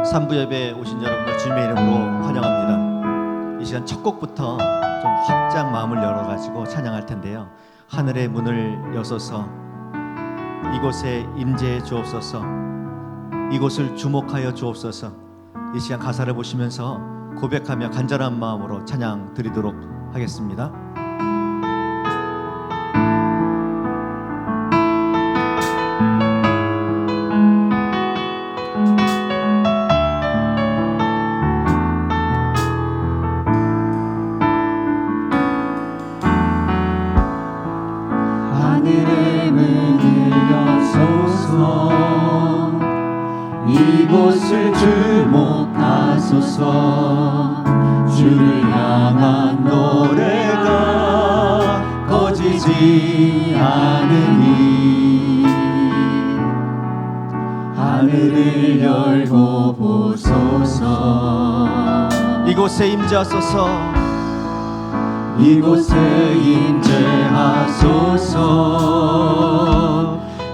3부 예배에 오신 여러분들 주님의 이름으로 환영합니다. 이 시간 첫 곡부터 좀 확장 마음을 열어가지고 찬양할 텐데요. 하늘의 문을 여소서, 이곳에 임재해 주옵소서, 이곳을 주목하여 주옵소서. 이 시간 가사를 보시면서 고백하며 간절한 마음으로 찬양 드리도록 하겠습니다. 하늘의 문을 여소서, 이곳을 주목하소서. 주를 향한 노래가 꺼지지 않으니 하늘을 열고 보소서. 이곳에 임재하소서, 이곳에 임재하소서.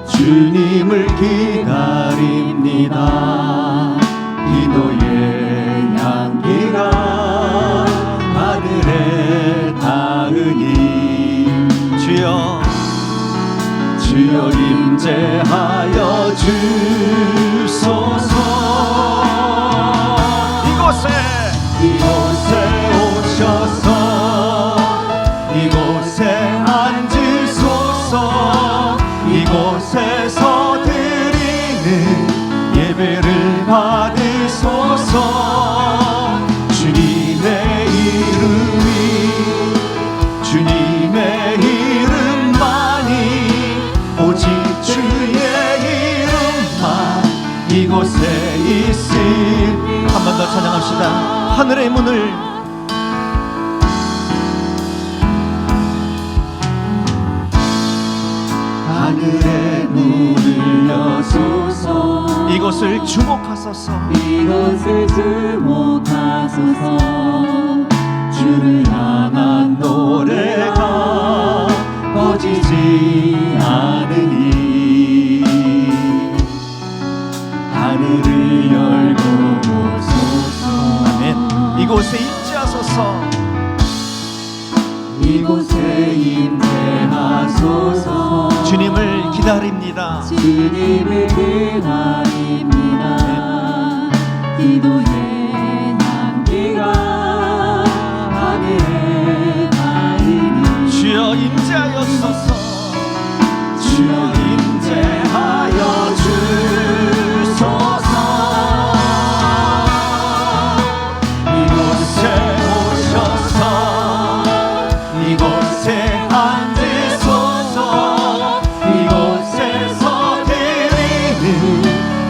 주님을 기다립니다. 기도의 향기가 하늘에 닿으니 주여 임재하여 주소서. 이곳에 오셔서 이곳에 앉으소서. 이곳에서 드리는 예배를 받으소서. 주님의 이름만이, 오직 주의 이름만 이곳에 있으니. 한 번 더 찬양합시다. 하늘의 문을, 하늘의 문을 여소서. 이곳을 주목하소서. 이곳을 주목하소서. 주를 향한 노래가 꺼지지 않으니 하늘을 열고 보소서. 아멘. 이곳에 임재하소서, 이곳에 임재하소서. 주님을 기다립니다. 주님을 기다립니다. 기도의 향기가 하늘에 닿으니 주여 임재하였소서, 주여 임재하여 주소서. 이곳에 오셔서 이곳에 앉으소서. 이곳에서 드리는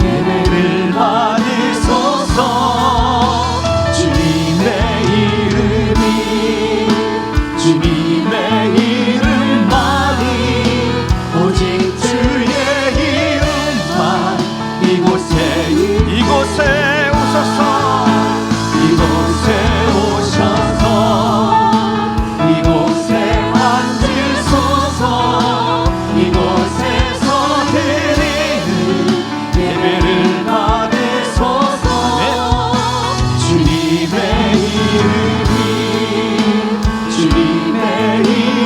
예배를 받으소서. 주님의 이름만이, 오직 주의 이름만 이곳에 오셔서, 이곳에 앉으소서. 이곳에서 드리는 예배를 받으소서. 주님의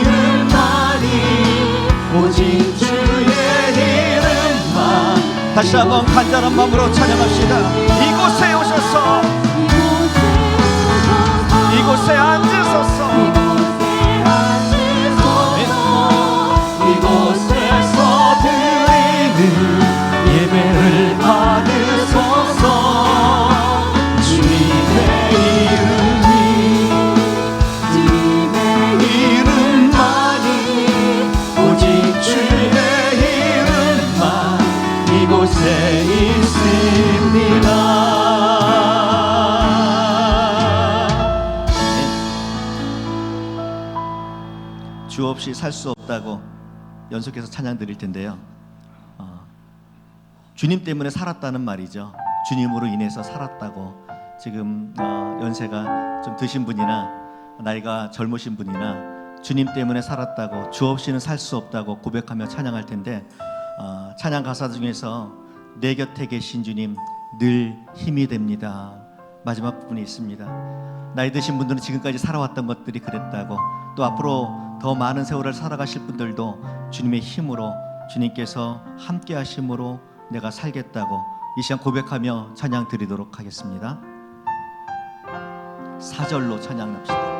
이름만이, 오직 주의 이름만. 다시 한번 간절한 마음으로 찬양합시다. 이곳에 오셔서, 이곳에 앉으소서, 이곳에서 드리는 예배를 받으소서. 주님의 이름만이, 오직 주의 이름만 이곳에 있습니다. 주 없이 살 수 없다고 연속해서 찬양 드릴 텐데요. 주님 때문에 살았다는 말이죠. 주님으로 인해서 살았다고. 지금 연세가 좀 드신 분이나 나이가 젊으신 분이나 주님 때문에 살았다고, 주 없이는 살 수 없다고 고백하며 찬양할 텐데, 찬양 가사 중에서 내 곁에 계신 주님, 늘 힘이 됩니다. 마지막 부분이 있습니다. 나이 드신 분들은 지금까지 살아왔던 것들이 그랬다고, 또 앞으로 더 많은 세월을 살아가실 분들도 주님의 힘으로, 주님께서 함께 하심으로 내가 살겠다고 이 시간 고백하며 찬양 드리도록 하겠습니다. 4절로 찬양합시다.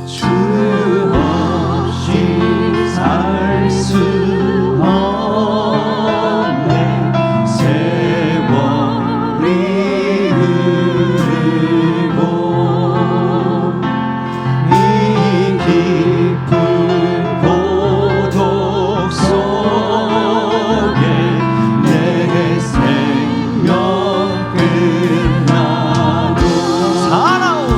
주 없이 살 수 없네. 세월이 흐르고 이 깊은 고독 속에 내 생명 끝나도 사나운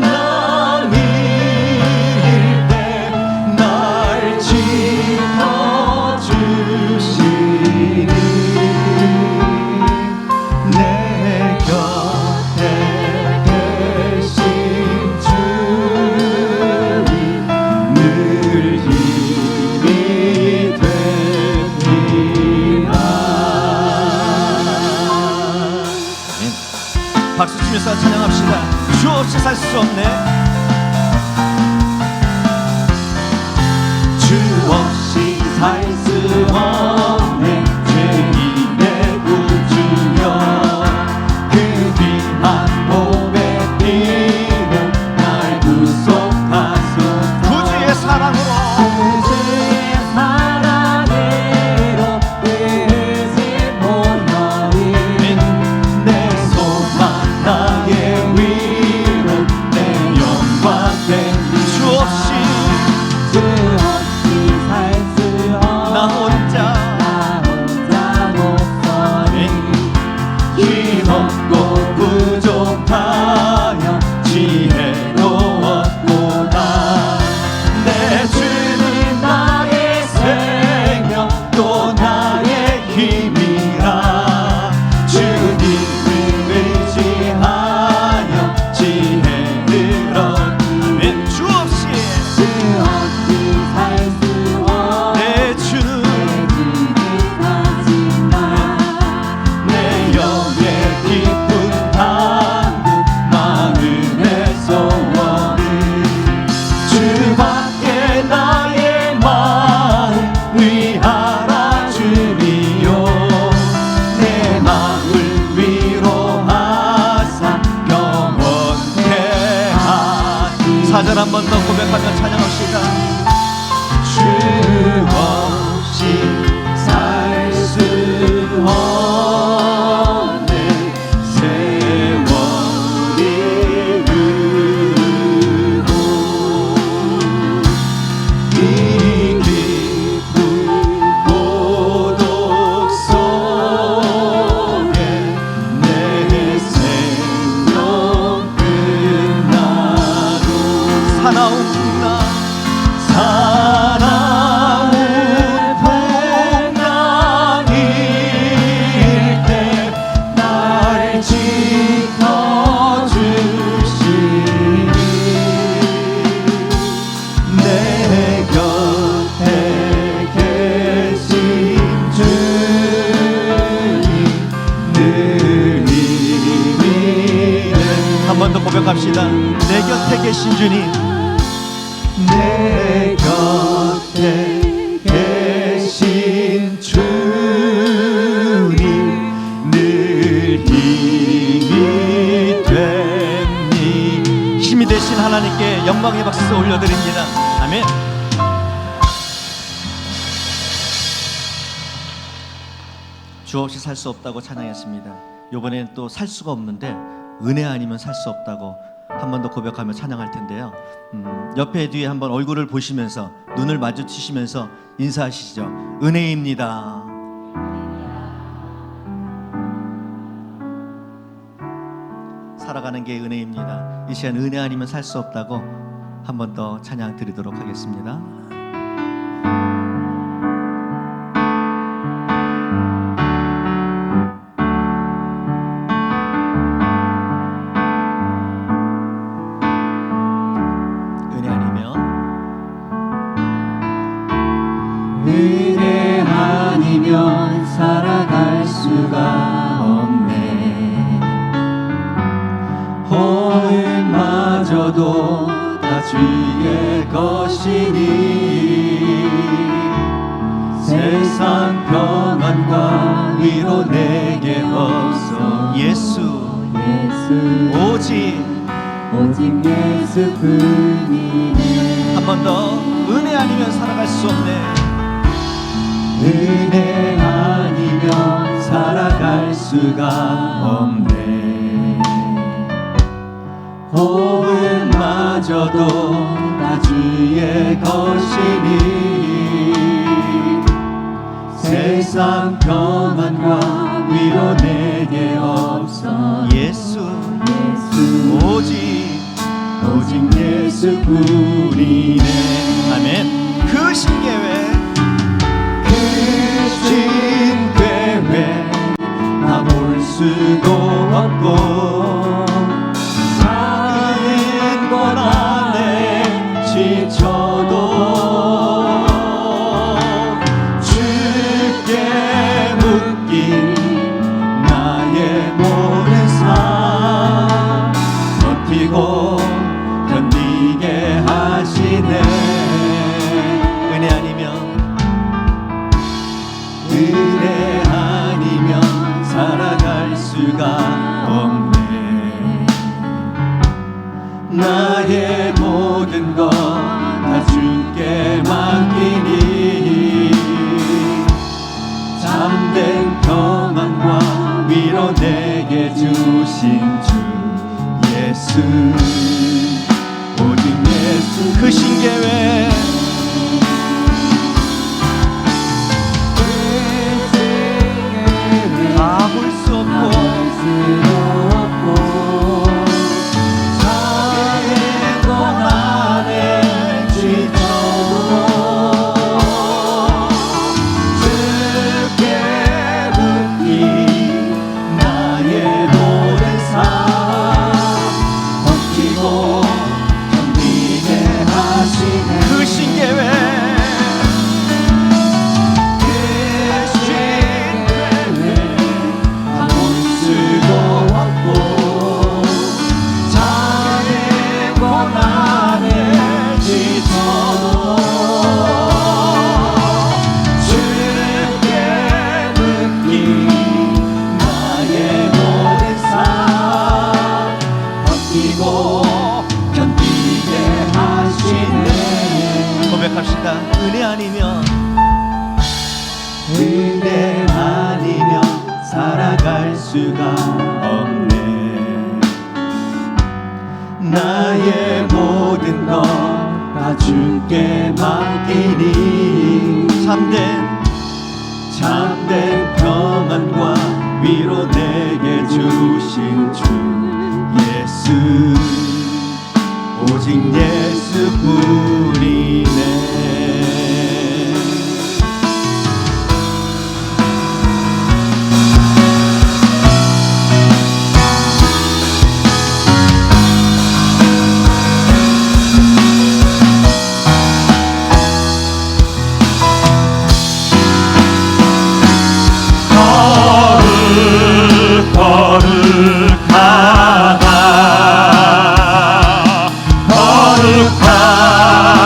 풍랑일 때 날 지켜주시니 내 곁에 계신 주님 늘 힘이 됩니다. 박수 치면서 찬양합시다. 주 없이 살 수 없네. 주 없이 살 수 없네. 죄인의 구주여 그 귀한 몸의 피로 날 구속하소서. 구주의 사랑으로 그의 사랑으로 의지 보혈이 내 소망 나의 위로 내 영광 된 주 없이 주 없이 살 수 나 혼자 못 서니 힘없고 부족하여 지혜도 없구나. 내 주님 나의 생명 또 나의 힘이라. 주님을 의지하여 지혜를 얻으면 주 없이 주 없이 살 수 없네. 내 주는 내 영의 깊은 담은 마음의 소원을 주밖에 나의 마음 위하라 주리요. 내 마음을 위로하사 영원케 하시. 4절 한 번 더 고백하며 찬양합시다. 주 없이 살 수 없네. 세월이 흐르고 이 깊은 고독 속에 내 생명 끝나도 사나운 풍랑 사나운 풍랑일 때 날 지켜주시니 내 곁에 계신 주님 늘 힘이 한 번 더 고백합시다. 내 곁에 계신 주님 내 곁에 계신 주님 늘 힘이 됩니. 힘이 되신 하나님께 영광의 박수 올려드립니다. 아멘. 주 없이 살 수 없다고 찬양했습니다. 이번엔 또 살 수가 없는데 은혜 아니면 살 수 없다고 한 번 더 고백하며 찬양할 텐데요. 옆에 뒤에 한번 얼굴을 보시면서 눈을 마주치시면서 인사하시죠. 은혜입니다. 살아가는 게 은혜입니다. 이 시간 은혜 아니면 살 수 없다고 한 번 더 찬양 드리도록 하겠습니다. 호흡마저도 다 주의 것이니 세상 평안과 위로 내게 없어 예수 오직 예수뿐이네. 한 번 더 은혜 아니면 살아갈 수 없네 은혜 아니면 살아갈 수가 없네. 호흡마저도 다 주의 것이니 세상 평안과 위로 내게 없어 예수 오직 예수뿐이네. 아멘. 그 신계회 다 볼 수도 없고 작은 것 안에 지쳐도 주께 묶인 나의 모든 삶 버티고 견디게 하시네. 은혜 아니면 살아갈 수가 없네. 나의 모든 것 다 주께 맡기니 참된 평안과 위로 내게 주신 주 예수 오직 예수 그 신계회 다 볼 수 없고 작은 것 안에 지쳐도 주께 묶인 나의 모든 삶 버티고 견디게 하시네. 그 신계회 고백합시다. 은혜 아니면 살아갈 수가 없네. 나의 모든 것 다 주께 맡기니 참된 평안과 위로 내게 주신 주 예수 오직 예수뿐이네. 거룩하다 거룩하다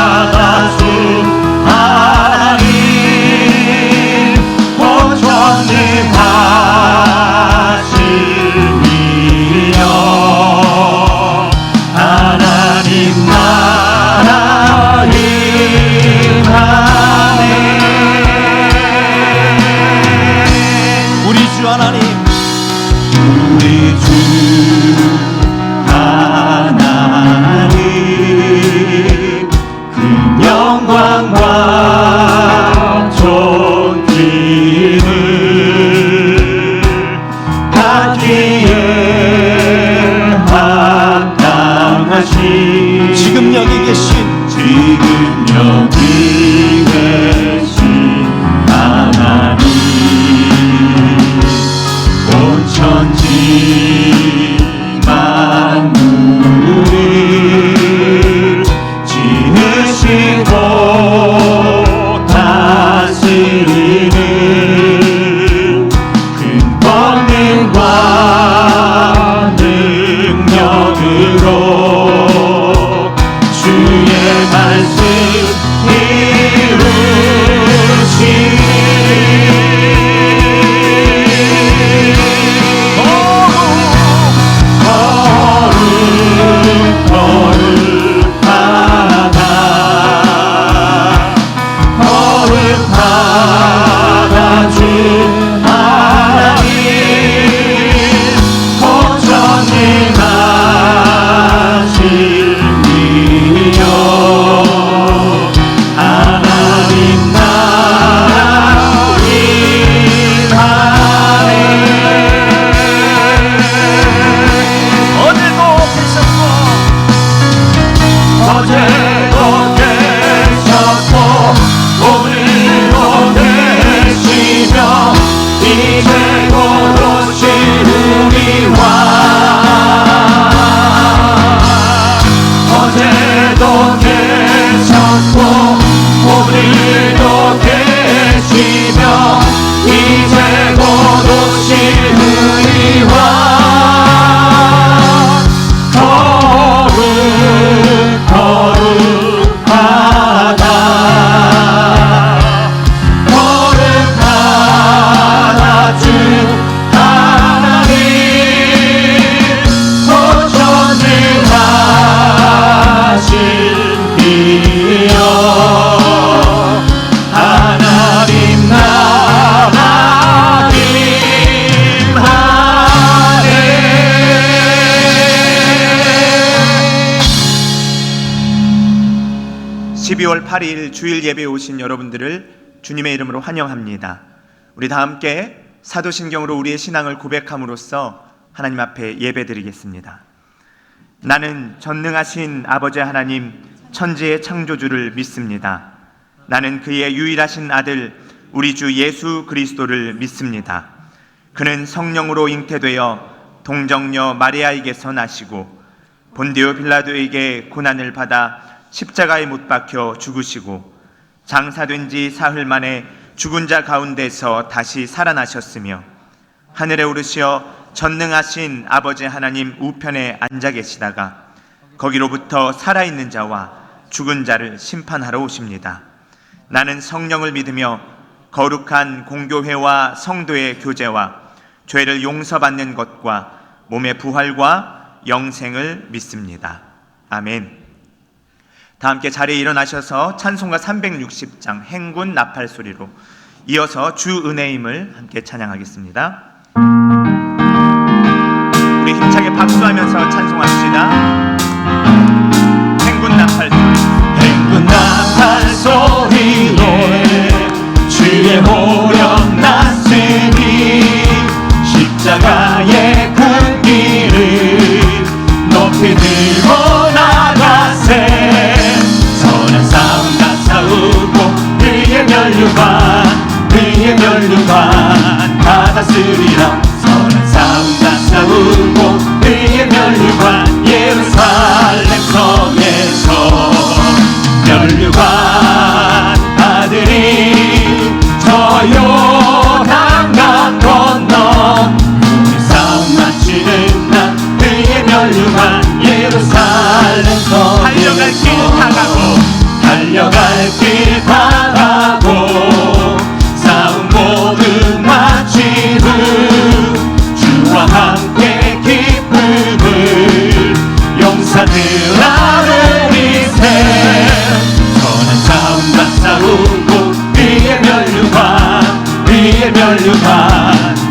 12월 8일 주일 예배에 오신 여러분들을 주님의 이름으로 환영합니다. 우리 다 함께 사도신경으로 우리의 신앙을 고백함으로써 하나님 앞에 예배드리겠습니다. 나는 전능하신 아버지 하나님 천지의 창조주를 믿습니다. 나는 그의 유일하신 아들 우리 주 예수 그리스도를 믿습니다. 그는 성령으로 잉태되어 동정녀 마리아에게서 나시고 본디오 빌라도에게 고난을 받아 십자가에 못 박혀 죽으시고 장사된 지 사흘 만에 죽은 자 가운데서 다시 살아나셨으며 하늘에 오르시어 전능하신 아버지 하나님 우편에 앉아 계시다가 거기로부터 살아있는 자와 죽은 자를 심판하러 오십니다. 나는 성령을 믿으며 거룩한 공교회와 성도의 교제와 죄를 용서받는 것과 몸의 부활과 영생을 믿습니다. 아멘. 다 함께 자리에 일어나셔서 찬송가 360장 행군 나팔 소리로 이어서 주 은혜임을 함께 찬양하겠습니다. 우리 힘차게 박수하면서 찬송합시다. 행군 나팔 소리. 행군 나팔 소리로 주의 호령 났으니 십자가의 군기를 높이 들고 나가세. 선한 싸움 다 싸우고 그의 멸류관 받았으리라. 선한 싸움 다 싸우고 그의 멸류관 예루살렘 성에서 멸류관 받으리. 저 요단강 건너 우리 싸움 마치는 날 그의 멸류관 예루살렘 성에서 달려갈 길 다 가고 싸움 모두 마치고 주와 함께 기쁨을 용사들아 우리세. 선한 싸움 다 싸우고 그의 멸류관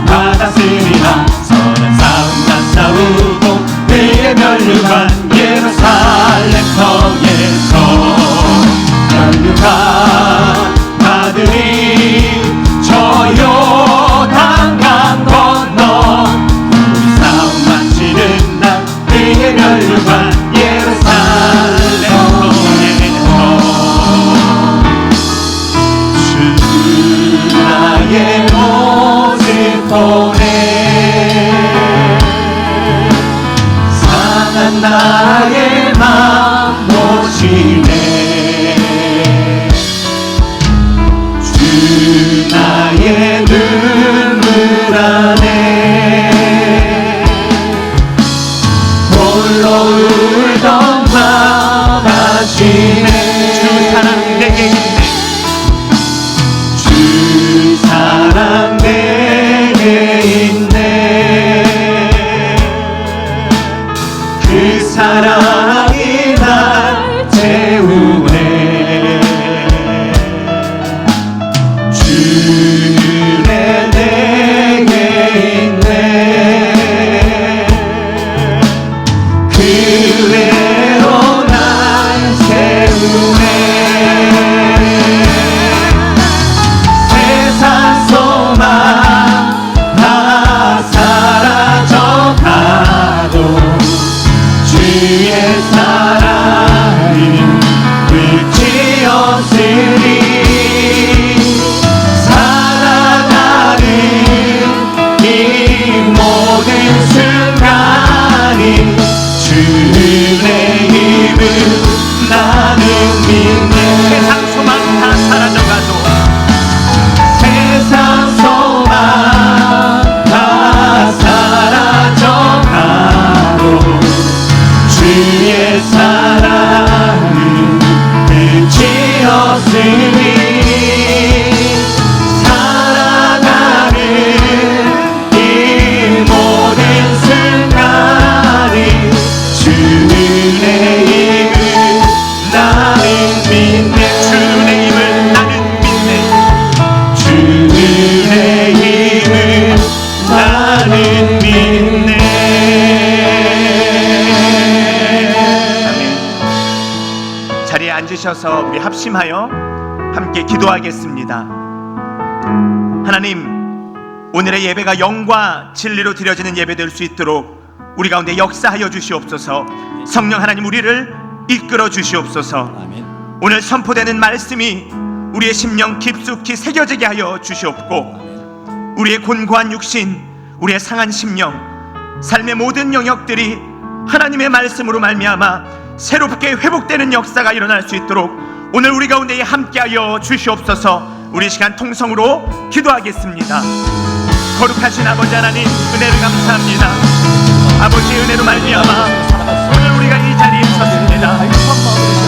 받았으리라. 선한 싸움 다 싸우고 그의 멸류관 예루살렘 성에서 멸류관 받으리. 저 요단강 건너 우리 싸움 마치는 날 그의 멸류관 예루살렘 성에서 주 나의 모습 보내 상한 나의 맘 보시네. 주 나의 눈물 안에 홀로 울던 맘 아시네. 주 사랑 내게 있네. 주 사랑 내게 있네. 그 사랑이 날 채우네. 주내 내게 있네. 그 외로 날 세우네. 세상 소망 다 사라져 가도 주의 사랑은 끝이 없으리. 살아가는 이 모든 순간이 주의 힘을 나는 믿네. 세상 소망 다 사라져가도 세상 소망 다 사라져 가도 주의 사랑은 끝이 없으니. 살아가는 이 모든 순간이 주의 힘을 나는 믿네. 주의 힘을 나는 믿네. 주의 힘을 나는 믿네. 자리에 앉으셔서 우리 합심하여 함께 기도하겠습니다. 하나님, 오늘의 예배가 영과 진리로 드려지는 예배 될 수 있도록 우리 가운데 역사하여 주시옵소서. 성령 하나님, 우리를 이끌어 주시옵소서. 아멘. 오늘 선포되는 말씀이 우리의 심령 깊숙이 새겨지게 하여 주시옵고, 우리의 곤고한 육신, 우리의 상한 심령, 삶의 모든 영역들이 하나님의 말씀으로 말미암아 새롭게 회복되는 역사가 일어날 수 있도록 오늘 우리 가운데에 함께하여 주시옵소서. 우리 시간 통성으로 기도하겠습니다. 거룩하신 아버지 하나님, 은혜를 감사합니다. 아버지의 은혜로 말미암아 오늘 우리가 이 자리에 섰습니다.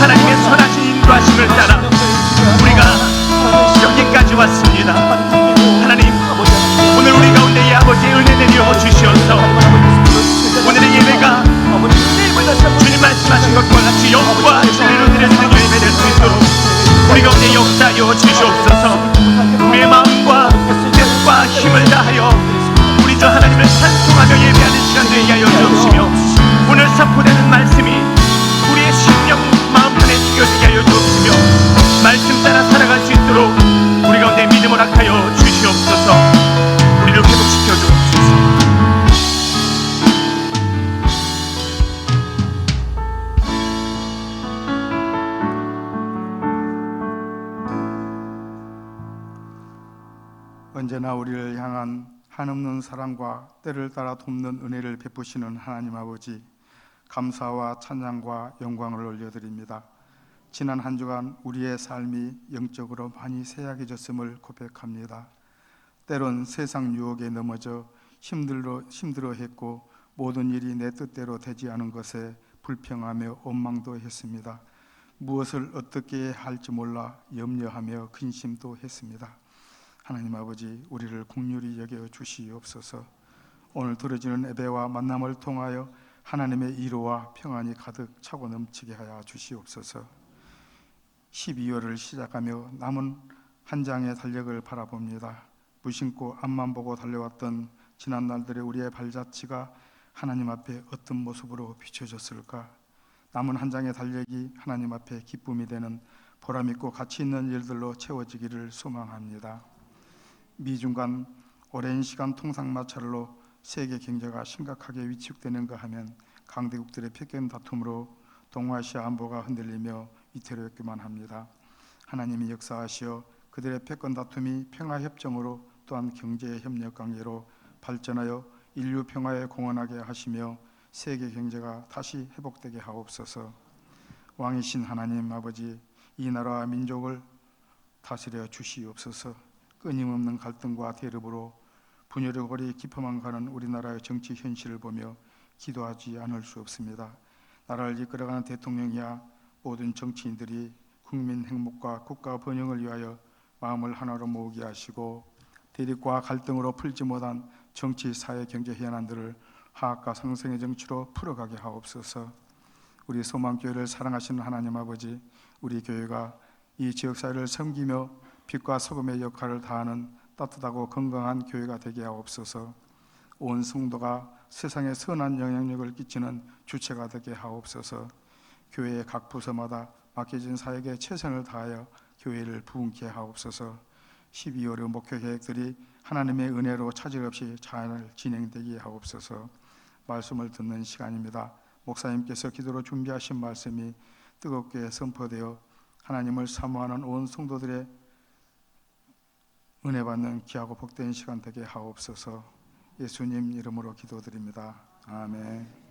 하나님의 선하신 인도하심을 따라 우리가 여기까지 왔습니다. 하나님, 오늘 우리 가운데 이 아버지의 은혜 내려 주시옵소서. 오늘의 예배가 주님 말씀하신 것과 같이 영과 진리로 드려지는 예배 될 수 있도록 우리 가운데 역사하여 주시옵소서. 우리의 마음과 뜻과 힘을 다하여 우리 저 하나님을 찬송하며 예배하는 시간 되게 하여 주옵시며, 오늘 선포되는 말씀이 우리의 심령 마음판에 새겨지게 하여 주옵시며, 말씀 따라 살아갈 수 있도록 우리 가운데 믿음을 허락하여 주시옵소서. 우리를 회복시켜 주옵소서. 언제나 우리를 향한 한없는 사랑과 때를 따라 돕는 은혜를 베푸시는 하나님 아버지, 감사와 찬양과 영광을 올려드립니다. 지난 한 주간 우리의 삶이 영적으로 많이 쇠약해졌음을 고백합니다. 때론 세상 유혹에 넘어져 힘들어했고 모든 일이 내 뜻대로 되지 않은 것에 불평하며 원망도 했습니다. 무엇을 어떻게 할지 몰라 염려하며 근심도 했습니다. 하나님 아버지, 우리를 긍휼히 여겨 주시옵소서. 오늘 드려지는 예배와 만남을 통하여 하나님의 위로와 평안이 가득 차고 넘치게 하여 주시옵소서. 12월을 시작하며 남은 한 장의 달력을 바라봅니다. 무심코 앞만 보고 달려왔던 지난 날들의 우리의 발자취가 하나님 앞에 어떤 모습으로 비춰졌을까? 남은 한 장의 달력이 하나님 앞에 기쁨이 되는 보람있고 가치 있는 일들로 채워지기를 소망합니다. 미중 간 오랜 시간 통상 마찰로 세계 경제가 심각하게 위축되는가 하면 강대국들의 패권 다툼으로 동아시아 안보가 흔들리며 위태롭기만 합니다. 하나님이 역사하시어 그들의 패권 다툼이 평화협정으로 또한 경제 협력 관계로 발전하여 인류 평화에 공헌하게 하시며 세계 경제가 다시 회복되게 하옵소서. 왕이신 하나님 아버지, 이 나라와 민족을 다스려 주시옵소서. 끊임없는 갈등과 대립으로 분열의 골이 깊어만 가는 우리나라의 정치 현실을 보며 기도하지 않을 수 없습니다. 나라를 이끌어가는 대통령이야 모든 정치인들이 국민 행복과 국가 번영을 위하여 마음을 하나로 모으게 하시고, 대립과 갈등으로 풀지 못한 정치, 사회, 경제 현안들을 화합과 상생의 정치로 풀어가게 하옵소서. 우리 소망교회를 사랑하시는 하나님 아버지, 우리 교회가 이 지역사회를 섬기며 빛과 소금의 역할을 다하는 따뜻하고 건강한 교회가 되게 하옵소서. 온 성도가 세상에 선한 영향력을 끼치는 주체가 되게 하옵소서. 교회의 각 부서마다 맡겨진 사역에 최선을 다하여 교회를 부흥케 하옵소서. 12월의 목회 계획들이 하나님의 은혜로 차질 없이 잘 진행되게 하옵소서. 말씀을 듣는 시간입니다. 목사님께서 기도로 준비하신 말씀이 뜨겁게 선포되어 하나님을 사모하는 온 성도들의 은혜 받는 귀하고 복된 시간 되게 하옵소서. 예수님 이름으로 기도드립니다. 아멘.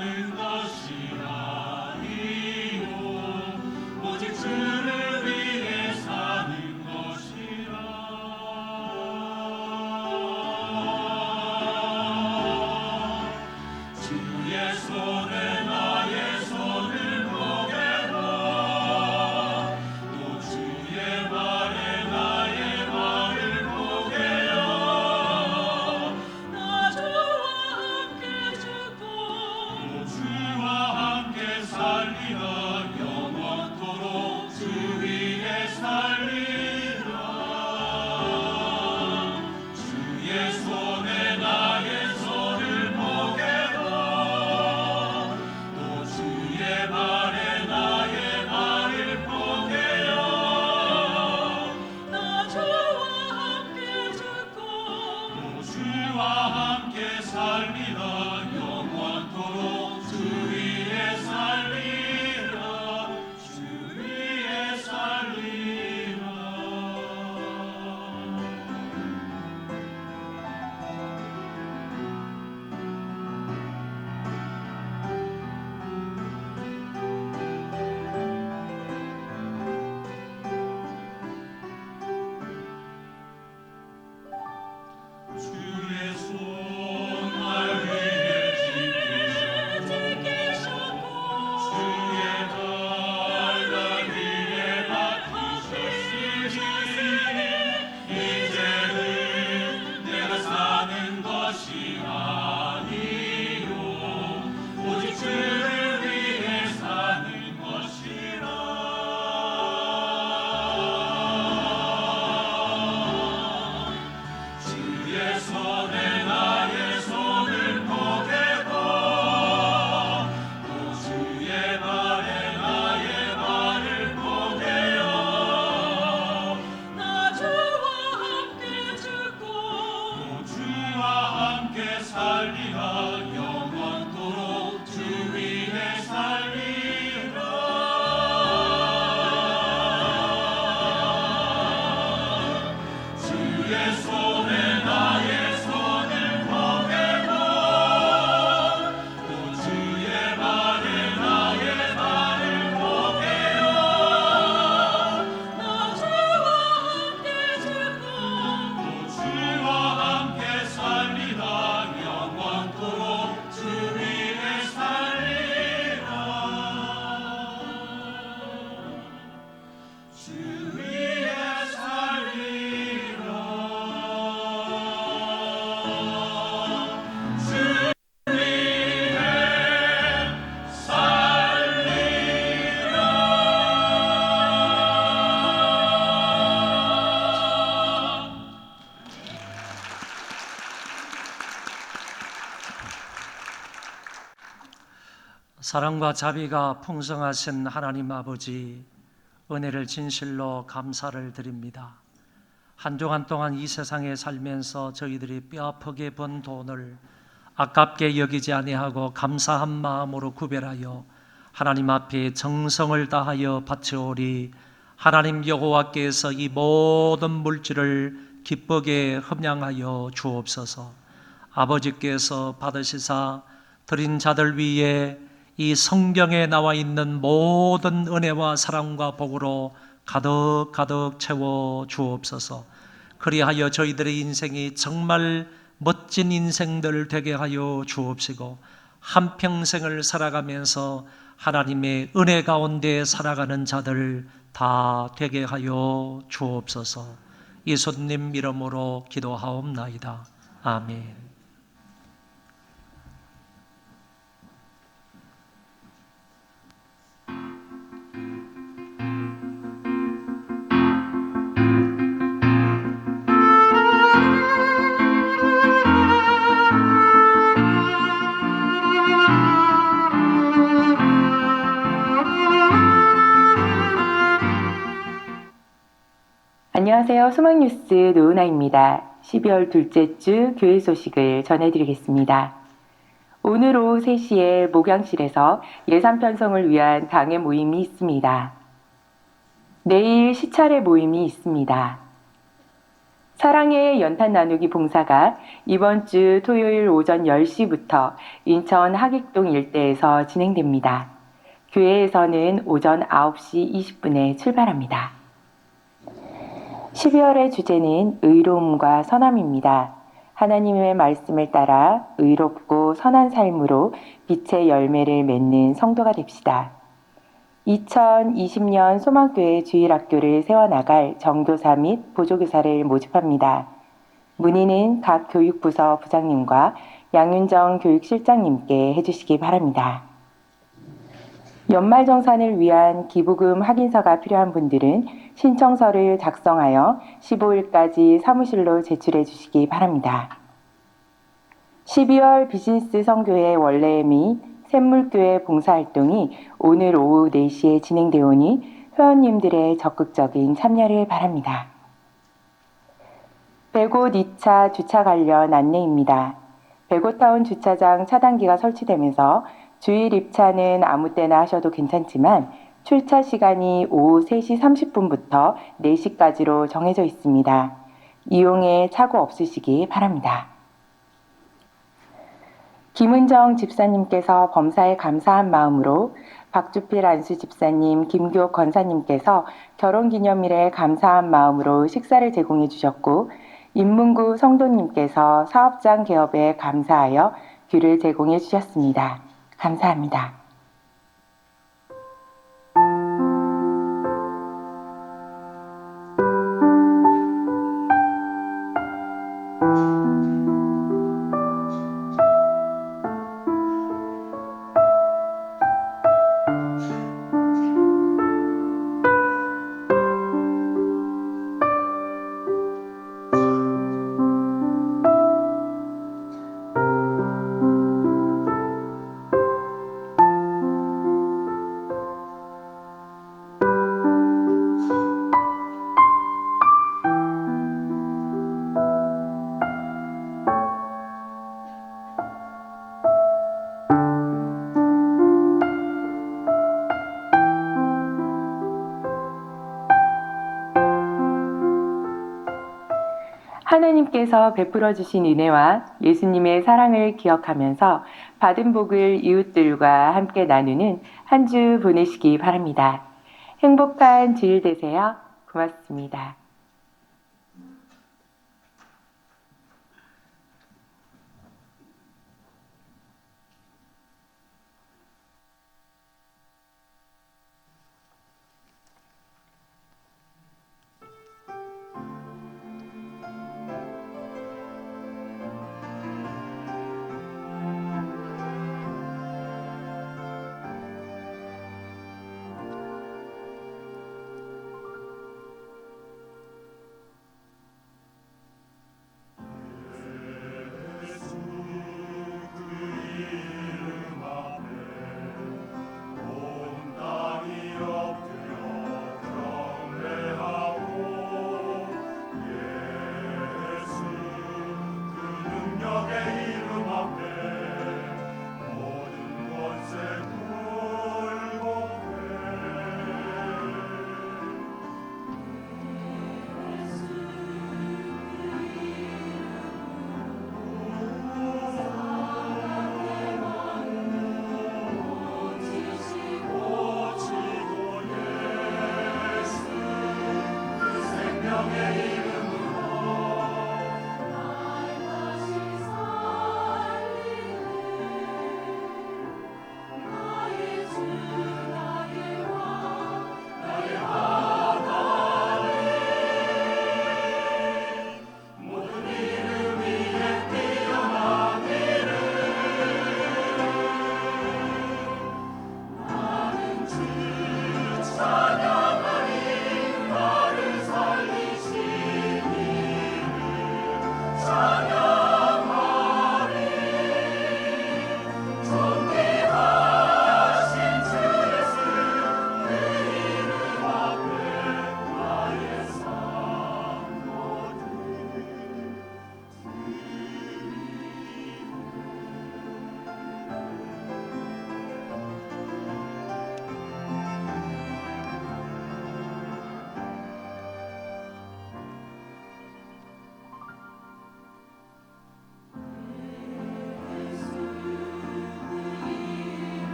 사는 것이 아니요 오직 주를 위해 사는 것이라. 주의 손에 나의 손을 보게도 또 주의 말에 나의 말을 보게요. 나 주와 함께 죽고 또 주와 함께 살리라. 영원토록 주 위에 살리라. 주의 손에 나의 손을 보게도 또 주의 말에 나의 말을 보게요. 나 주와 함께 죽고 또 주와 함께 살리라. 영원토록 주 위에 살리라. 주 위에 살리라. 주의 손 날 위해 지키셨고 주의 발 날 위해 맡기셨으니 이제는 내가 사는 것이 아니요 오직 주를 위해 사는 것이라. 주의 손에 나의 손을 보게도 또 주의 말에 나의 말을 보게요. 나 주와 함께 죽고 또 주와 함께 살리라. 영원토록 주 위에 살리라. 주의 손에 나의 손을 보게도 또 주의 말에 나의 말을 보게요. 나 주와 함께 죽고 또 주와 함께 살리라. 영원토록 주 위에 살리라. 주 위에 살리라. 주 위에 살리라. 사랑과 자비가 풍성하신 하나님 아버지, 은혜를 진실로 감사를 드립니다. 한 주간 동안 이 세상에 살면서 저희들이 뼈아프게 번 돈을 아깝게 여기지 아니하고 감사한 마음으로 구별하여 하나님 앞에 정성을 다하여 바치오리. 하나님 여호와께서 이 모든 물질을 기쁘게 흠양하여 주옵소서. 아버지께서 받으시사 드린 자들 위에 이 성경에 나와 있는 모든 은혜와 사랑과 복으로 가득 가득 채워 주옵소서. 그리하여 저희들의 인생이 정말 멋진 인생들 되게 하여 주옵시고 한평생을 살아가면서 하나님의 은혜 가운데 살아가는 자들 다 되게 하여 주옵소서. 예수님 이름으로 기도하옵나이다. 아멘. 안녕하세요. 소망뉴스 노은아입니다. 12월 둘째 주 교회 소식을 전해드리겠습니다. 오늘 오후 3시에 목양실에서 예산 편성을 위한 당회 모임이 있습니다. 내일 시차례 모임이 있습니다. 사랑의 연탄 나누기 봉사가 이번 주 토요일 오전 10시부터 인천 하객동 일대에서 진행됩니다. 교회에서는 오전 9시 20분에 출발합니다. 12월의 주제는 의로움과 선함입니다. 하나님의 말씀을 따라 의롭고 선한 삶으로 빛의 열매를 맺는 성도가 됩시다. 2020년 소망교회 주일학교를 세워나갈 정교사 및 보조교사를 모집합니다. 문의는 각 교육부서 부장님과 양윤정 교육실장님께 해주시기 바랍니다. 연말정산을 위한 기부금 확인서가 필요한 분들은 신청서를 작성하여 15일까지 사무실로 제출해 주시기 바랍니다. 12월 비즈니스 선교회 원래 및 샘물교회 봉사활동이 오늘 오후 4시에 진행되오니 회원님들의 적극적인 참여를 바랍니다. 100곳 2차 주차 관련 안내입니다. 100곳타운 주차장 차단기가 설치되면서 주일 입차는 아무 때나 하셔도 괜찮지만 출차 시간이 오후 3시 30분부터 4시까지로 정해져 있습니다. 이용에 착오 없으시기 바랍니다. 김은정 집사님께서 범사에 감사한 마음으로 박주필 안수 집사님, 김교옥 권사님께서 결혼기념일에 감사한 마음으로 식사를 제공해 주셨고 인문구 성도님께서 사업장 개업에 감사하여 귤을 제공해 주셨습니다. 감사합니다. 하나님께서 베풀어 주신 은혜와 예수님의 사랑을 기억하면서 받은 복을 이웃들과 함께 나누는 한 주 보내시기 바랍니다. 행복한 주일 되세요. 고맙습니다.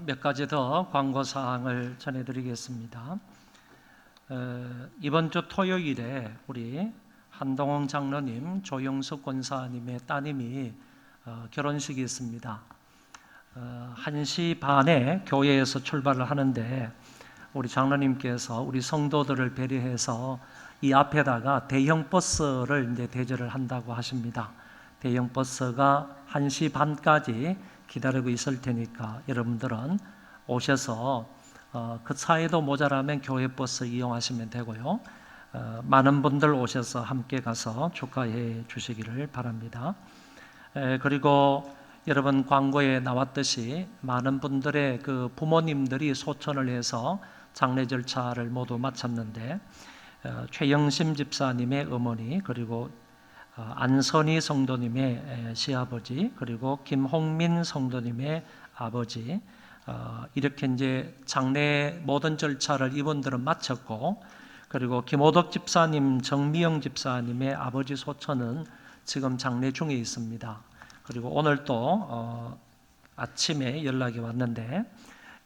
몇 가지 더 광고 사항을 전해드리겠습니다. 이번 주 토요일에 우리 한동홍 장로님, 조영석 권사님의 따님이 결혼식이 있습니다. 1시 반에 교회에서 출발을 하는데 우리 장로님께서 우리 성도들을 배려해서 이 앞에다가 대형 버스를 이제 대절을 한다고 하십니다. 대형 버스가 1시 반까지 기다리고 있을 테니까 여러분들은 오셔서 그 차에도 모자라면 교회 버스 이용하시면 되고요. 많은 분들 오셔서 함께 가서 축하해 주시기를 바랍니다. 그리고 여러분 광고에 나왔듯이 많은 분들의 그 부모님들이 소천을 해서 장례 절차를 모두 마쳤는데 최영심 집사님의 어머니 그리고 안선희 성도님의 시아버지 그리고 김홍민 성도님의 아버지 이렇게 이제 장례 모든 절차를 이분들은 마쳤고 그리고 김호덕 집사님, 정미영 집사님의 아버지 소천은 지금 장례 중에 있습니다. 그리고 오늘 또 아침에 연락이 왔는데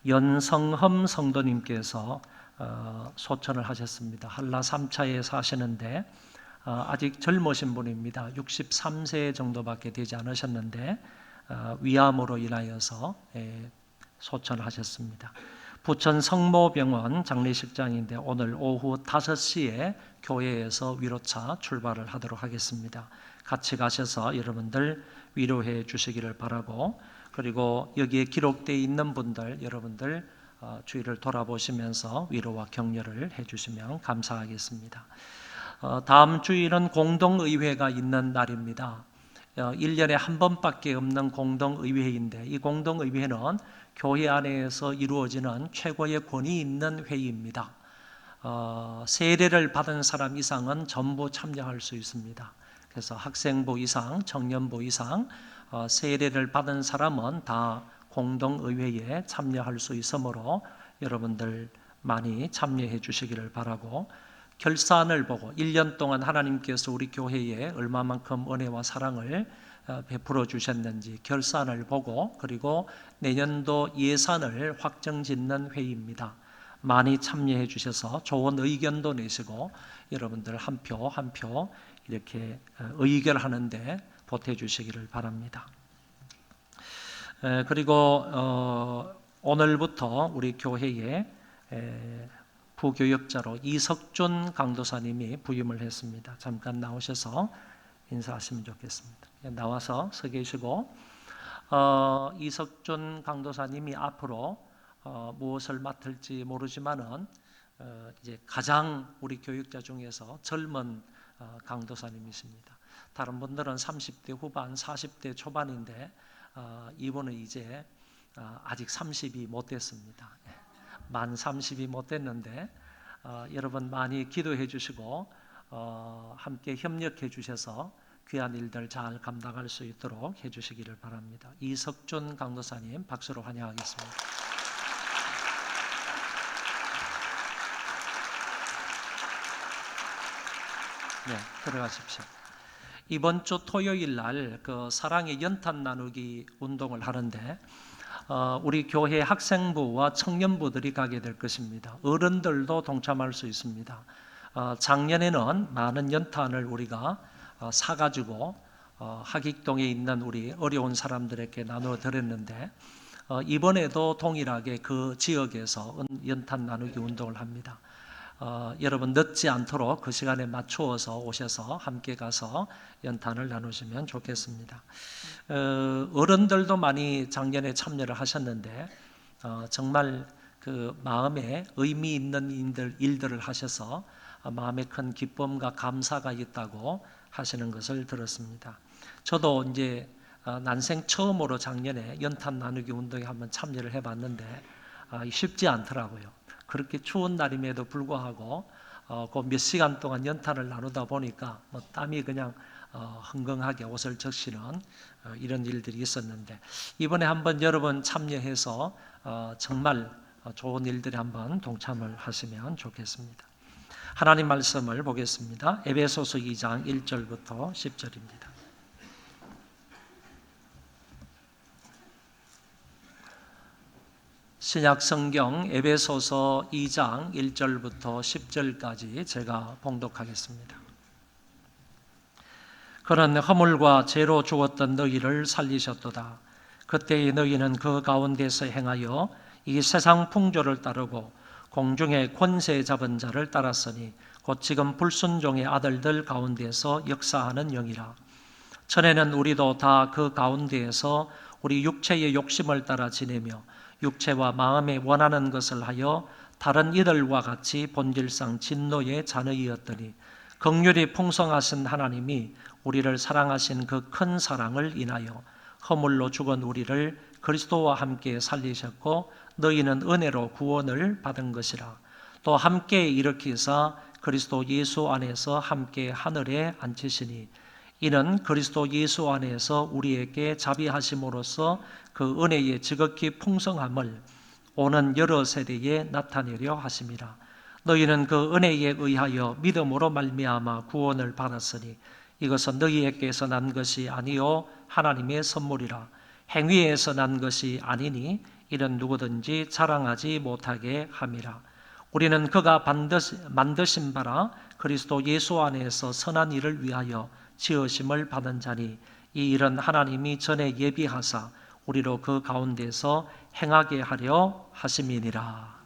연성흠 성도님께서 소천을 하셨습니다. 한라 3차에 사시는데 아직 젊으신 분입니다. 63세 정도밖에 되지 않으셨는데 위암으로 인하여서 소천하셨습니다. 부천 성모병원 장례식장인데 오늘 오후 5시에 교회에서 위로차 출발을 하도록 하겠습니다. 같이 가셔서 여러분들 위로해 주시기를 바라고 그리고 여기에 기록되어 있는 분들 여러분들 주위를 돌아보시면서 위로와 격려를 해주시면 감사하겠습니다. 다음 주일은 공동의회가 있는 날입니다. 1년에 한 번밖에 없는 공동의회인데 이 공동의회는 교회 안에서 이루어지는 최고의 권위 있는 회의입니다. 세례를 받은 사람 이상은 전부 참여할 수 있습니다. 그래서 학생부 이상, 청년부 이상 세례를 받은 사람은 다 공동의회에 참여할 수 있으므로 여러분들 많이 참여해 주시기를 바라고 결산을 보고 1년 동안 하나님께서 우리 교회에 얼마만큼 은혜와 사랑을 베풀어 주셨는지 결산을 보고 그리고 내년도 예산을 확정짓는 회의입니다. 많이 참여해 주셔서 좋은 의견도 내시고 여러분들 한 표 한 표 이렇게 의결하는데 보태 주시기를 바랍니다. 그리고 오늘부터 우리 교회에 부교역자로 이석준 강도사님이 부임을 했습니다. 잠깐 나오셔서 인사하시면 좋겠습니다. 나와서 서 계시고 이석준 강도사님이 앞으로 무엇을 맡을지 모르지만은 이제 가장 우리 교육자 중에서 젊은 강도사님이십니다. 다른 분들은 30대 후반, 40대 초반인데 이분은 이제 아직 30이 못 됐습니다. 만 30이 못 됐는데 여러분 많이 기도해 주시고 함께 협력해 주셔서 귀한 일들 잘 감당할 수 있도록 해주시기를 바랍니다. 이석준 강도사님 박수로 환영하겠습니다. 네, 들어가십시오. 이번 주 토요일 날 그 사랑의 연탄 나누기 운동을 하는데 우리 교회 학생부와 청년부들이 가게 될 것입니다. 어른들도 동참할 수 있습니다. 작년에는 많은 연탄을 우리가 사가지고 하객동에 있는 우리 어려운 사람들에게 나누어 드렸는데 이번에도 동일하게 그 지역에서 연탄 나누기 운동을 합니다. 여러분 늦지 않도록 그 시간에 맞추어서 오셔서 함께 가서 연탄을 나누시면 좋겠습니다. 어른들도 많이 작년에 참여를 하셨는데 정말 그 마음에 의미 있는 일들을 하셔서 마음에 큰 기쁨과 감사가 있다고 하시는 것을 들었습니다. 저도 이제 난생 처음으로 작년에 연탄 나누기 운동에 한번 참여를 해봤는데 쉽지 않더라고요. 그렇게 추운 날임에도 불구하고 그 몇 시간 동안 연탄을 나누다 보니까 땀이 그냥 흥건하게 옷을 적시는 이런 일들이 있었는데 이번에 한번 여러분 참여해서 정말 좋은 일들에 한번 동참을 하시면 좋겠습니다. 하나님 말씀을 보겠습니다. 에베소서 2장 1절부터 10절입니다. 신약 성경 에베소서 2장 1절부터 10절까지 제가 봉독하겠습니다. 그는 허물과 죄로 죽었던 너희를 살리셨도다. 그때의 너희는 그 가운데서 행하여 이 세상 풍조를 따르고 공중의 권세 잡은 자를 따랐으니 곧 지금 불순종의 아들들 가운데서 역사하는 영이라. 전에는 우리도 다 그 가운데에서 우리 육체의 욕심을 따라 지내며 육체와 마음에 원하는 것을 하여 다른 이들과 같이 본질상 진노의 자녀이었더니 긍휼이 풍성하신 하나님이 우리를 사랑하신 그 큰 사랑을 인하여 허물로 죽은 우리를 그리스도와 함께 살리셨고 너희는 은혜로 구원을 받은 것이라. 또 함께 일으키사 그리스도 예수 안에서 함께 하늘에 앉히시니 이는 그리스도 예수 안에서 우리에게 자비하심으로써 그 은혜의 지극히 풍성함을 오는 여러 세대에 나타내려 하심이라. 너희는 그 은혜에 의하여 믿음으로 말미암아 구원을 받았으니 이것은 너희에게서 난 것이 아니요 하나님의 선물이라. 행위에서 난 것이 아니니 이는 누구든지 자랑하지 못하게 함이라. 우리는 그가 만드신 바라 그리스도 예수 안에서 선한 일을 위하여 지으심을 받은 자니 이 일은 하나님이 전에 예비하사 우리로 그 가운데서 행하게 하려 하심이니라.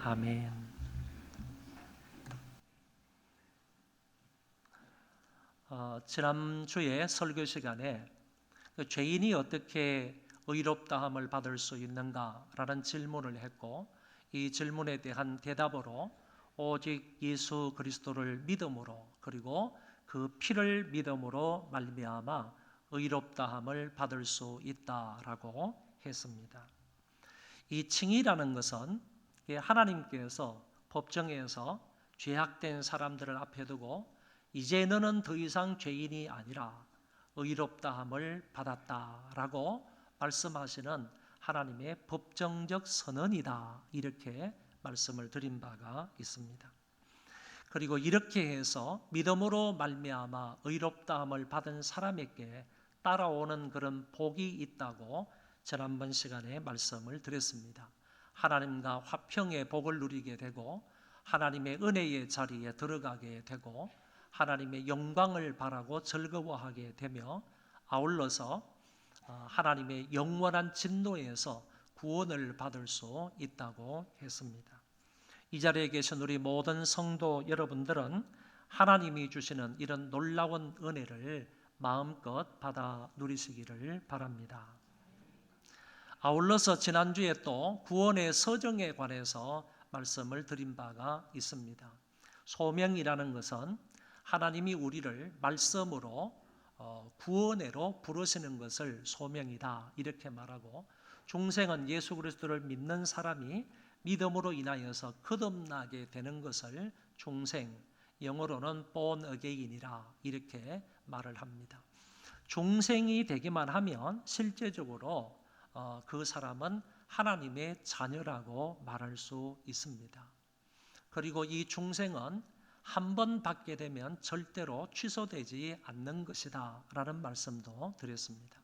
아멘. 지난주에 설교 시간에 죄인이 어떻게 의롭다함을 받을 수 있는가라는 질문을 했고 이 질문에 대한 대답으로 오직 예수 그리스도를 믿음으로 그리고 그 피를 믿음으로 말미암아 의롭다함을 받을 수 있다라고 했습니다. 이 칭의라는 것은 하나님께서 법정에서 죄악된 사람들을 앞에 두고 이제 너는 더 이상 죄인이 아니라 의롭다함을 받았다라고 말씀하시는 하나님의 법정적 선언이다 이렇게 말씀을 드린 바가 있습니다. 그리고 이렇게 해서 믿음으로 말미암아 의롭다함을 받은 사람에게 따라오는 그런 복이 있다고 지난번 시간에 말씀을 드렸습니다. 하나님과 화평의 복을 누리게 되고 하나님의 은혜의 자리에 들어가게 되고 하나님의 영광을 바라고 즐거워하게 되며 아울러서 하나님의 영원한 진노에서 구원을 받을 수 있다고 했습니다. 이 자리에 계신 우리 모든 성도 여러분들은 하나님이 주시는 이런 놀라운 은혜를 마음껏 받아 누리시기를 바랍니다. 아울러서 지난주에 또 구원의 서정에 관해서 말씀을 드린 바가 있습니다. 소명이라는 것은 하나님이 우리를 말씀으로 구원회로 부르시는 것을 소명이다 이렇게 말하고 중생은 예수 그리스도를 믿는 사람이 믿음으로 인하여서 거듭나게 되는 것을 중생 영어로는 born again이라 이렇게 말을 합니다. 중생이 되기만 하면 실제적으로 그 사람은 하나님의 자녀라고 말할 수 있습니다. 그리고 이 중생은 한 번 받게 되면 절대로 취소되지 않는 것이다 라는 말씀도 드렸습니다.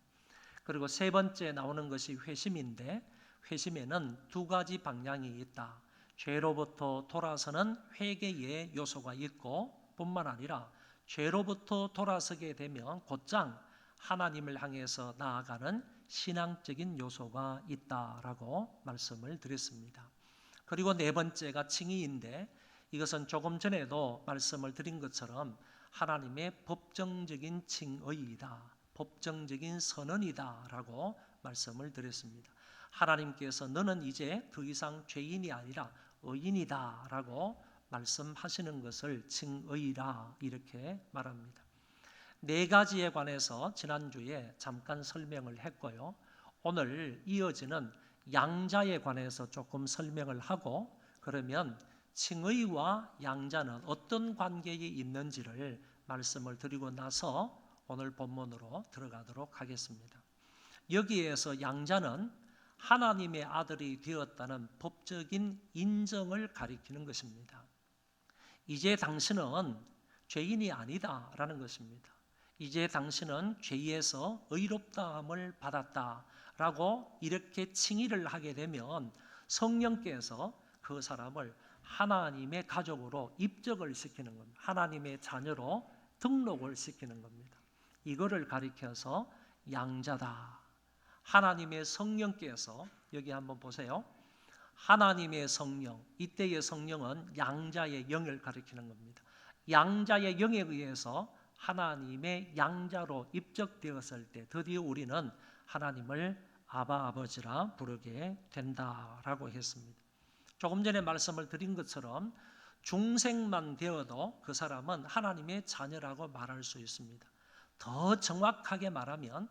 그리고 세 번째 나오는 것이 회심인데, 회심에는 두 가지 방향이 있다. 죄로부터 돌아서는 회개의 요소가 있고, 뿐만 아니라 죄로부터 돌아서게 되면 곧장 하나님을 향해서 나아가는 신앙적인 요소가 있다라고 말씀을 드렸습니다. 그리고 네 번째가 칭의인데, 이것은 조금 전에도 말씀을 드린 것처럼 하나님의 법정적인 칭의이다, 법정적인 선언이다라고 말씀을 드렸습니다. 하나님께서 너는 이제 더 이상 죄인이 아니라 의인이다라고 말씀하시는 것을 칭의라 이렇게 말합니다. 네 가지에 관해서 지난주에 잠깐 설명을 했고요. 오늘 이어지는 양자에 관해서 조금 설명을 하고, 그러면 칭의와 양자는 어떤 관계에 있는지를 말씀을 드리고 나서 오늘 본문으로 들어가도록 하겠습니다. 여기에서 양자는 하나님의 아들이 되었다는 법적인 인정을 가리키는 것입니다. 이제 당신은 죄인이 아니다라는 것입니다. 이제 당신은 죄에서 의롭다함을 받았다라고 이렇게 칭의를 하게 되면 성령께서 그 사람을 하나님의 가족으로 입적을 시키는 겁니다. 하나님의 자녀로 등록을 시키는 겁니다. 이거를 가리켜서 양자다. 하나님의 성령께서, 여기 한번 보세요. 하나님의 성령, 이때의 성령은 양자의 영을 가리키는 겁니다. 양자의 영에 의해서 하나님의 양자로 입적되었을 때 드디어 우리는 하나님을 아바 아버지라 부르게 된다라고 했습니다. 조금 전에 말씀을 드린 것처럼 중생만 되어도 그 사람은 하나님의 자녀라고 말할 수 있습니다. 더 정확하게 말하면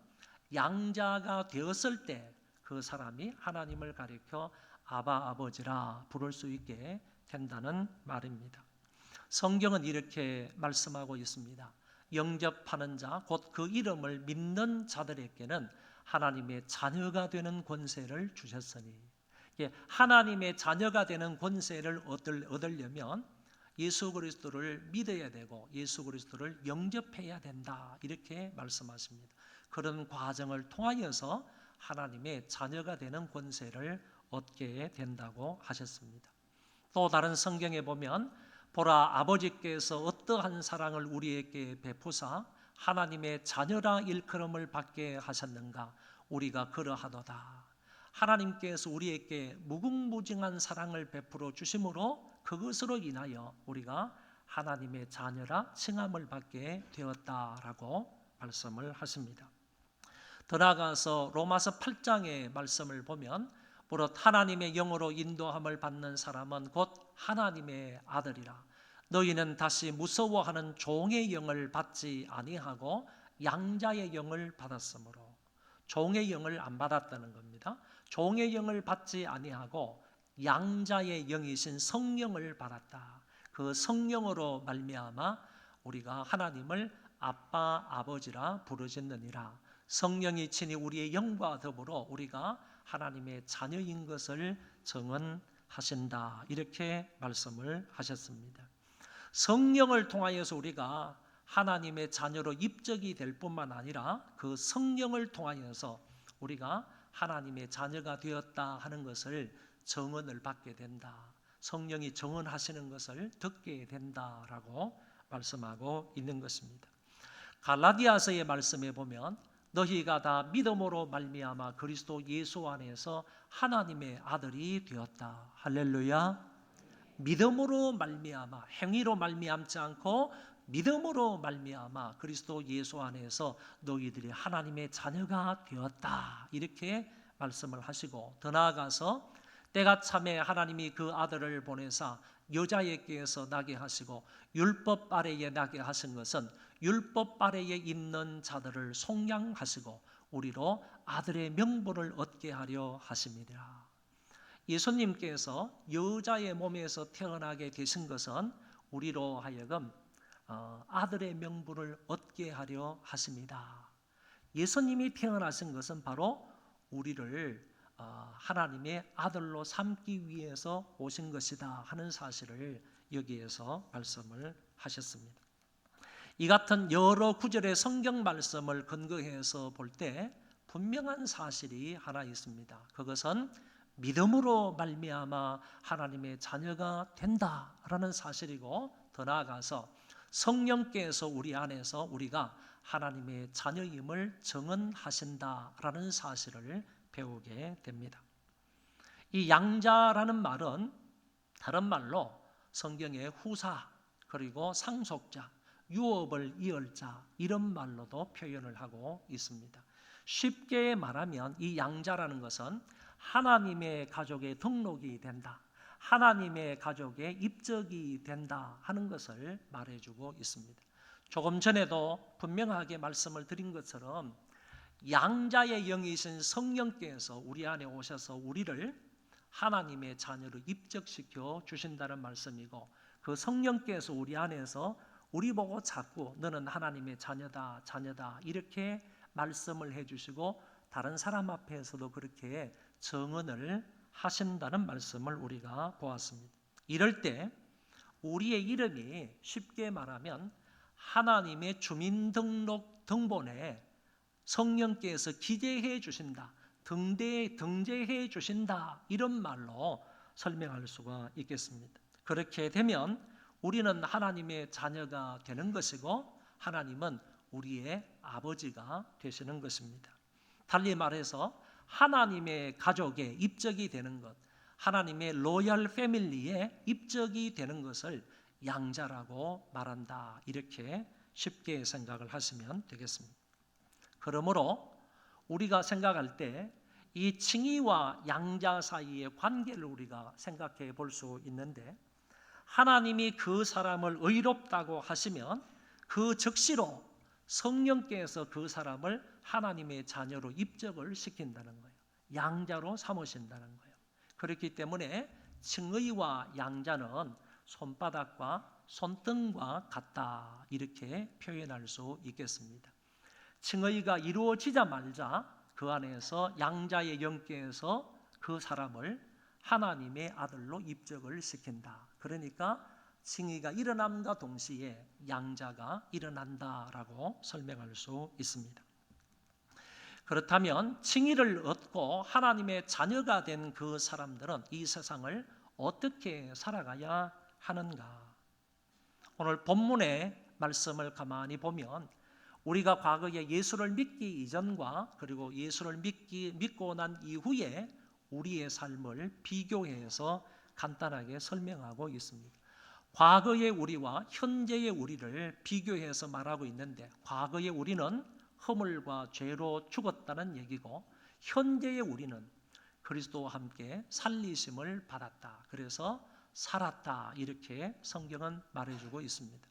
양자가 되었을 때 그 사람이 하나님을 가리켜 아바 아버지라 부를 수 있게 된다는 말입니다. 성경은 이렇게 말씀하고 있습니다. 영접하는 자, 곧 그 이름을 믿는 자들에게는 하나님의 자녀가 되는 권세를 주셨으니, 하나님의 자녀가 되는 권세를 얻으려면 예수 그리스도를 믿어야 되고 예수 그리스도를 영접해야 된다 이렇게 말씀하십니다. 그런 과정을 통하여서 하나님의 자녀가 되는 권세를 얻게 된다고 하셨습니다. 또 다른 성경에 보면 보라, 아버지께서 어떠한 사랑을 우리에게 베푸사 하나님의 자녀라 일컬음을 받게 하셨는가, 우리가 그러하도다. 하나님께서 우리에게 무궁무진한 사랑을 베풀어 주심으로 그것으로 인하여 우리가 하나님의 자녀라 칭함을 받게 되었다라고 말씀을 하십니다. 더 나아가서 로마서 8장의 말씀을 보면 무릇 하나님의 영으로 인도함을 받는 사람은 곧 하나님의 아들이라. 너희는 다시 무서워하는 종의 영을 받지 아니하고 양자의 영을 받았으므로. 종의 영을 안 받았다는 겁니다. 종의 영을 받지 아니하고 양자의 영이신 성령을 받았다. 그 성령으로 말미암아 우리가 하나님을 아빠 아버지라 부르짖느니라. 성령이 친히 우리의 영과 더불어 우리가 하나님의 자녀인 것을 증언하신다. 이렇게 말씀을 하셨습니다. 성령을 통하여서 우리가 하나님의 자녀로 입적이 될 뿐만 아니라 그 성령을 통하여서 우리가 하나님의 자녀가 되었다 하는 것을 증언을 받게 된다. 성령이 증언하시는 것을 듣게 된다라고 말씀하고 있는 것입니다. 갈라디아서의 말씀에 보면 너희가 다 믿음으로 말미암아 그리스도 예수 안에서 하나님의 아들이 되었다. 할렐루야. 믿음으로 말미암아, 행위로 말미암지 않고 믿음으로 말미암아 그리스도 예수 안에서 너희들이 하나님의 자녀가 되었다. 이렇게 말씀을 하시고, 더 나아가서 때가 참에 하나님이 그 아들을 보내사 여자에게서 나게 하시고 율법 아래에 나게 하신 것은 율법 아래에 있는 자들을 속량하시고 우리로 아들의 명분을 얻게 하려 하심이라. 예수님께서 여자의 몸에서 태어나게 되신 것은 우리로 하여금 아들의 명분을 얻게 하려 하십니다. 예수님이 태어나신 것은 바로 우리를 하나님의 아들로 삼기 위해서 오신 것이다 하는 사실을 여기에서 말씀을 하셨습니다. 이 같은 여러 구절의 성경 말씀을 근거해서 볼 때 분명한 사실이 하나 있습니다. 그것은 믿음으로 말미암아 하나님의 자녀가 된다라는 사실이고, 더 나아가서 성령께서 우리 안에서 우리가 하나님의 자녀임을 증언하신다라는 사실을 배우게 됩니다. 이 양자라는 말은 다른 말로 성경의 후사, 그리고 상속자, 유업을 이을 자, 이런 말로도 표현을 하고 있습니다. 쉽게 말하면 이 양자라는 것은 하나님의 가족에 등록이 된다, 하나님의 가족에 입적이 된다 하는 것을 말해주고 있습니다. 조금 전에도 분명하게 말씀을 드린 것처럼 양자의 영이신 성령께서 우리 안에 오셔서 우리를 하나님의 자녀로 입적시켜 주신다는 말씀이고, 그 성령께서 우리 안에서 우리 보고 자꾸 너는 하나님의 자녀다, 자녀다 이렇게 말씀을 해주시고 다른 사람 앞에서도 그렇게 증언을 하신다는 말씀을 우리가 보았습니다. 이럴 때 우리의 이름이 쉽게 말하면 하나님의 주민등록 등본에 성령께서 기재해 주신다, 등재해 주신다, 이런 말로 설명할 수가 있겠습니다. 그렇게 되면 우리는 하나님의 자녀가 되는 것이고, 하나님은 우리의 아버지가 되시는 것입니다. 달리 말해서 하나님의 가족에 입적이 되는 것, 하나님의 로열 패밀리에 입적이 되는 것을 양자라고 말한다, 이렇게 쉽게 생각을 하시면 되겠습니다. 그러므로 우리가 생각할 때 이 칭의와 양자 사이의 관계를 우리가 생각해 볼 수 있는데, 하나님이 그 사람을 의롭다고 하시면 그 즉시로 성령께서 그 사람을 하나님의 자녀로 입적을 시킨다는 거예요. 양자로 삼으신다는 거예요. 그렇기 때문에 칭의와 양자는 손바닥과 손등과 같다, 이렇게 표현할 수 있겠습니다. 칭의가 이루어지자마자 그 안에서 양자의 영께서 그 사람을 하나님의 아들로 입적을 시킨다. 그러니까 칭의가 일어남과 동시에 양자가 일어난다라고 설명할 수 있습니다. 그렇다면 칭의를 얻고 하나님의 자녀가 된 그 사람들은 이 세상을 어떻게 살아가야 하는가? 오늘 본문의 말씀을 가만히 보면 우리가 과거에 예수를 믿기 이전과 그리고 예수를 믿고 난 이후에 우리의 삶을 비교해서 간단하게 설명하고 있습니다. 과거의 우리와 현재의 우리를 비교해서 말하고 있는데, 과거의 우리는 허물과 죄로 죽었다는 얘기고, 현재의 우리는 그리스도와 함께 살리심을 받았다, 그래서 살았다, 이렇게 성경은 말해주고 있습니다.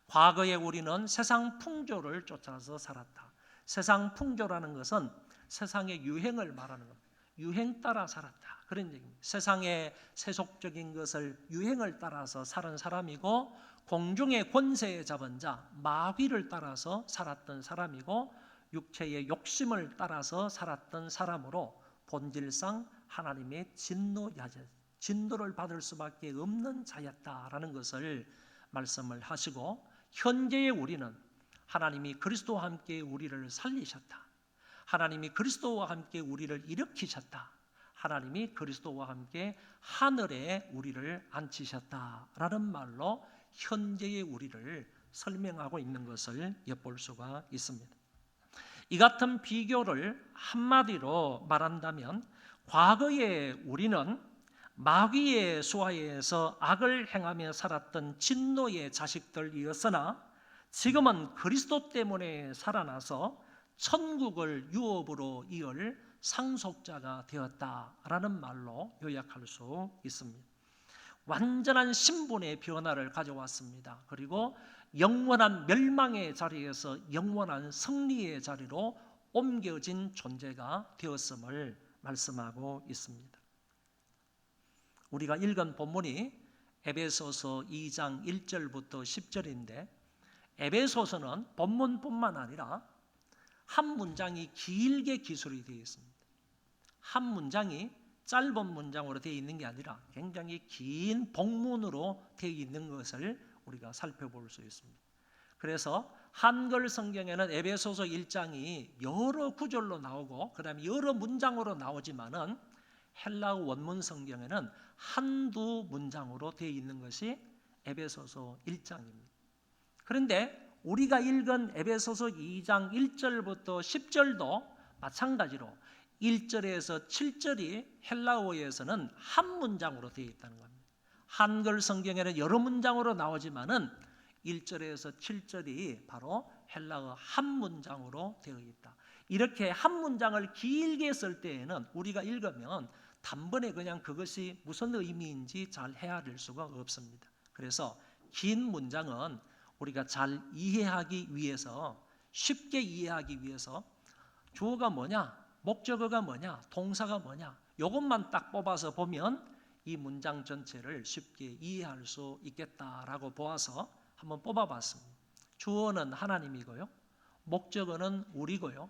과거의 우리는 세상 풍조를 쫓아서 살았다. 세상 풍조라는 것은 세상의 유행을 말하는 겁니다. 유행 따라 살았다, 그런 얘기입니다. 세상의 세속적인 것을 유행을 따라서 사는 사람이고, 공중의 권세에 잡은 자 마귀를 따라서 살았던 사람이고, 육체의 욕심을 따라서 살았던 사람으로 본질상 하나님의 진노를 받을 수밖에 없는 자였다라는 것을 말씀을 하시고, 현재의 우리는 하나님이 그리스도와 함께 우리를 살리셨다, 하나님이 그리스도와 함께 우리를 일으키셨다, 하나님이 그리스도와 함께 하늘에 우리를 앉히셨다라는 말로 현재의 우리를 설명하고 있는 것을 엿볼 수가 있습니다. 이 같은 비교를 한마디로 말한다면, 과거의 우리는 마귀의 수하에서 악을 행하며 살았던 진노의 자식들이었으나, 지금은 그리스도 때문에 살아나서 천국을 유업으로 이을 상속자가 되었다라는 말로 요약할 수 있습니다. 완전한 신분의 변화를 가져왔습니다. 그리고 영원한 멸망의 자리에서 영원한 승리의 자리로 옮겨진 존재가 되었음을 말씀하고 있습니다. 우리가 읽은 본문이 에베소서 2장 1절부터 10절인데 에베소서는 본문뿐만 아니라 한 문장이 길게 기술이 되어 있습니다. 한 문장이 짧은 문장으로 되어 있는 게 아니라 굉장히 긴 복문으로 되어 있는 것을 우리가 살펴볼 수 있습니다. 그래서 한글 성경에는 에베소서 1장이 여러 구절로 나오고 그다음에 여러 문장으로 나오지만은 헬라어 원문 성경에는 한두 문장으로 되어 있는 것이 에베소서 1장입니다. 그런데 우리가 읽은 에베소서 2장 1절부터 10절도 마찬가지로 1절에서 7절이 헬라어에서는 한 문장으로 되어 있다는 겁니다. 한글 성경에는 여러 문장으로 나오지만은 1절에서 7절이 바로 헬라어 한 문장으로 되어 있다. 이렇게 한 문장을 길게 쓸 때에는 우리가 읽으면 단번에 그냥 그것이 무슨 의미인지 잘 헤아릴 수가 없습니다. 그래서 긴 문장은 우리가 잘 이해하기 위해서, 쉽게 이해하기 위해서 주어가 뭐냐, 목적어가 뭐냐, 동사가 뭐냐, 이것만 딱 뽑아서 보면 이 문장 전체를 쉽게 이해할 수 있겠다라고 보아서 한번 뽑아봤습니다. 주어는 하나님이고요, 목적어는 우리고요,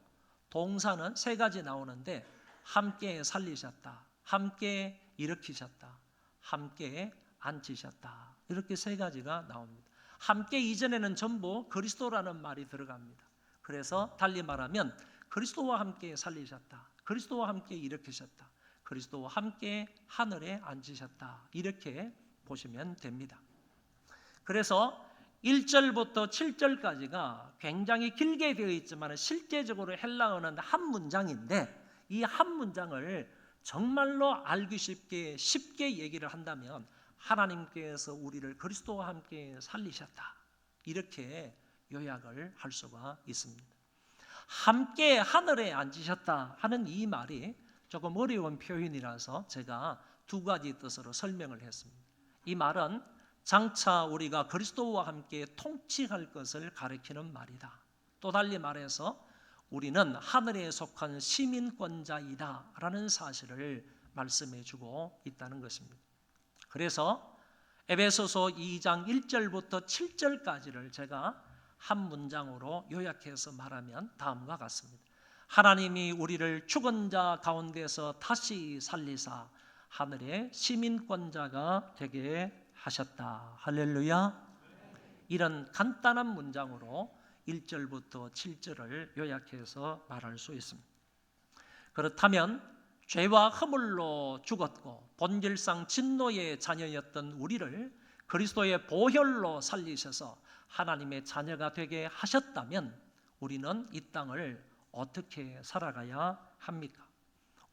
동사는 세 가지 나오는데 함께 살리셨다, 함께 일으키셨다, 함께 앉히셨다, 이렇게 세 가지가 나옵니다. 함께 이전에는 전부 그리스도라는 말이 들어갑니다. 그래서 달리 말하면 그리스도와 함께 살리셨다, 그리스도와 함께 일으키셨다, 그리스도와 함께 하늘에 앉으셨다, 이렇게 보시면 됩니다. 그래서 1절부터 7절까지가 굉장히 길게 되어 있지만 실제적으로 헬라어는 한 문장인데 이 한 문장을 정말로 알기 쉽게 얘기를 한다면 하나님께서 우리를 그리스도와 함께 살리셨다, 이렇게 요약을 할 수가 있습니다. 함께 하늘에 앉으셨다 하는 이 말이 조금 어려운 표현이라서 제가 두 가지 뜻으로 설명을 했습니다. 이 말은 장차 우리가 그리스도와 함께 통치할 것을 가리키는 말이다. 또 달리 말해서 우리는 하늘에 속한 시민권자이다 라는 사실을 말씀해 주고 있다는 것입니다. 그래서 에베소서 2장 1절부터 7절까지를 제가 한 문장으로 요약해서 말하면 다음과 같습니다. 하나님이 우리를 죽은 자 가운데서 다시 살리사 하늘의 시민권자가 되게 하셨다. 할렐루야. 이런 간단한 문장으로 1절부터 7절을 요약해서 말할 수 있습니다. 그렇다면 죄와 허물로 죽었고 본질상 진노의 자녀였던 우리를 그리스도의 보혈로 살리셔서 하나님의 자녀가 되게 하셨다면 우리는 이 땅을 어떻게 살아가야 합니까?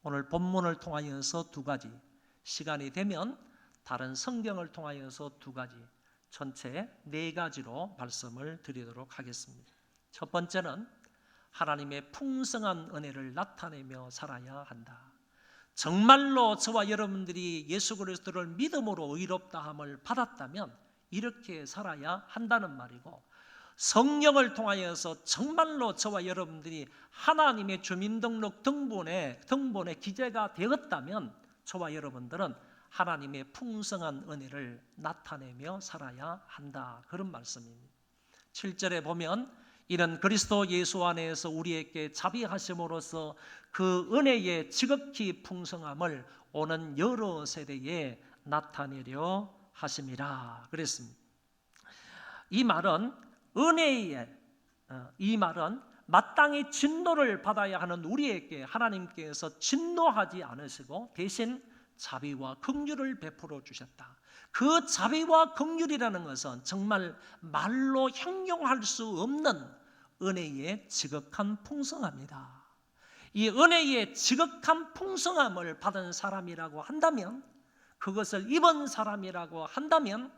오늘 본문을 통하여서 두 가지, 시간이 되면 다른 성경을 통하여서 두 가지, 전체 네 가지로 말씀을 드리도록 하겠습니다. 첫 번째는 하나님의 풍성한 은혜를 나타내며 살아야 한다. 정말로 저와 여러분들이 예수 그리스도를 믿음으로 의롭다함을 받았다면 이렇게 살아야 한다는 말이고, 성령을 통하여서 정말로 저와 여러분들이 하나님의 주민등록 등본에 기재가 되었다면 저와 여러분들은 하나님의 풍성한 은혜를 나타내며 살아야 한다, 그런 말씀입니다. 7절에 보면 이런 그리스도 예수 안에서 우리에게 자비하심으로써 그 은혜의 지극히 풍성함을 오는 여러 세대에 나타내려 하심이라 그랬습니다. 이 말은 마땅히 진노를 받아야 하는 우리에게 하나님께서 진노하지 않으시고 대신 자비와 긍휼을 베풀어 주셨다. 그 자비와 긍휼이라는 것은 정말 말로 형용할 수 없는 은혜의 지극한 풍성함이다. 이 은혜의 지극한 풍성함을 받은 사람이라고 한다면, 그것을 입은 사람이라고 한다면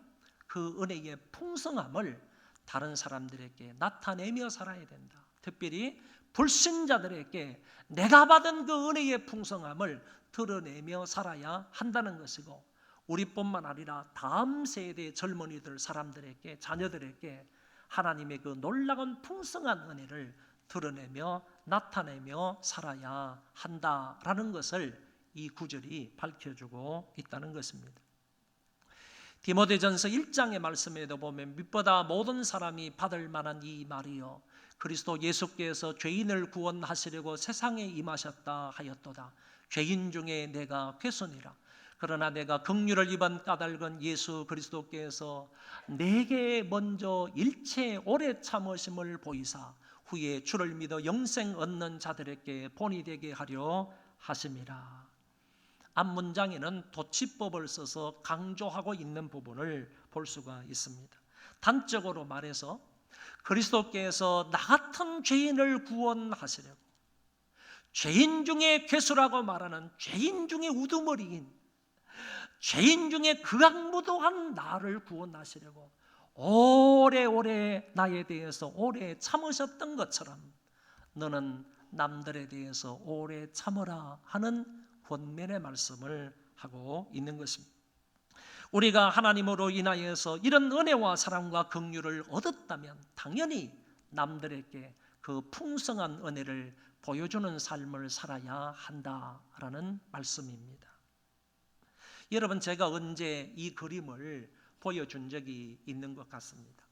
그 은혜의 풍성함을 다른 사람들에게 나타내며 살아야 된다. 특별히 불신자들에게 내가 받은 그 은혜의 풍성함을 드러내며 살아야 한다는 것이고, 우리뿐만 아니라 다음 세대 젊은이들, 사람들에게, 자녀들에게 하나님의 그 놀라운 풍성한 은혜를 드러내며 나타내며 살아야 한다라는 것을 이 구절이 밝혀주고 있다는 것입니다. 디모데전서 1장의 말씀에도 보면 밑보다 모든 사람이 받을 만한 이 말이요 그리스도 예수께서 죄인을 구원하시려고 세상에 임하셨다 하였도다. 죄인 중에 내가 괴손이라. 그러나 내가 긍휼을 입은 까닭은 예수 그리스도께서 내게 먼저 일체 오래 참으심을 보이사 후에 주를 믿어 영생 얻는 자들에게 본이 되게 하려 하심이라. 앞 문장에는 도치법을 써서 강조하고 있는 부분을 볼 수가 있습니다. 단적으로 말해서 그리스도께서 나 같은 죄인을 구원하시려고 죄인 중에 괴수라고 말하는 죄인 중에 우두머리인 죄인 중에 극악무도한 나를 구원하시려고 오래오래 나에 대해서 오래 참으셨던 것처럼 너는 남들에 대해서 오래 참으라 하는 권면의 말씀을 하고 있는 것입니다. 우리가 하나님으로 인하여서 이런 은혜와 사랑과 긍휼을 얻었다면 당연히 남들에게 그 풍성한 은혜를 보여주는 삶을 살아야 한다라는 말씀입니다. 여러분, 제가 언제 이 그림을 보여준 적이 있는 것 같습니다.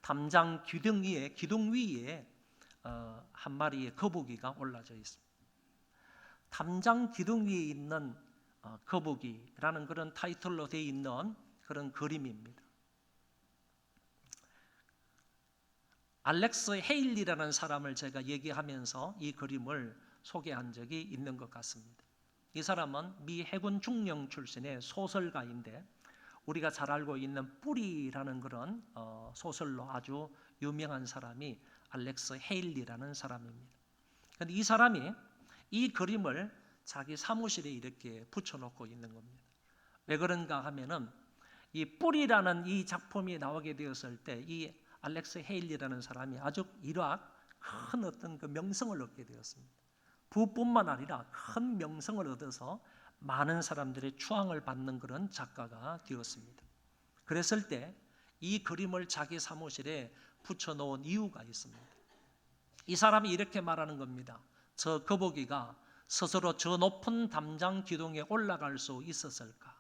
담장 기둥 위에 한 마리의 거북이가 올라져 있습니다. 담장 기둥 위에 있는 거북이라는 그런 타이틀로 되어 있는 그런 그림입니다. 알렉스 헤일리라는 사람을 제가 얘기하면서 이 그림을 소개한 적이 있는 것 같습니다. 이 사람은 미 해군 중령 출신의 소설가인데 우리가 잘 알고 있는 뿌리라는 그런 소설로 아주 유명한 사람이 알렉스 헤일리라는 사람입니다. 그런데 이 사람이 이 그림을 자기 사무실에 이렇게 붙여놓고 있는 겁니다. 왜 그런가 하면은 이 뿌리라는 이 작품이 나오게 되었을 때 이 알렉스 헤일리라는 사람이 아주 큰 어떤 그 명성을 얻게 되었습니다. 부뿐만 아니라 큰 명성을 얻어서 많은 사람들의 추앙을 받는 그런 작가가 되었습니다. 그랬을 때 이 그림을 자기 사무실에 붙여놓은 이유가 있습니다. 이 사람이 이렇게 말하는 겁니다. 저 거북이가 스스로 저 높은 담장 기둥에 올라갈 수 있었을까?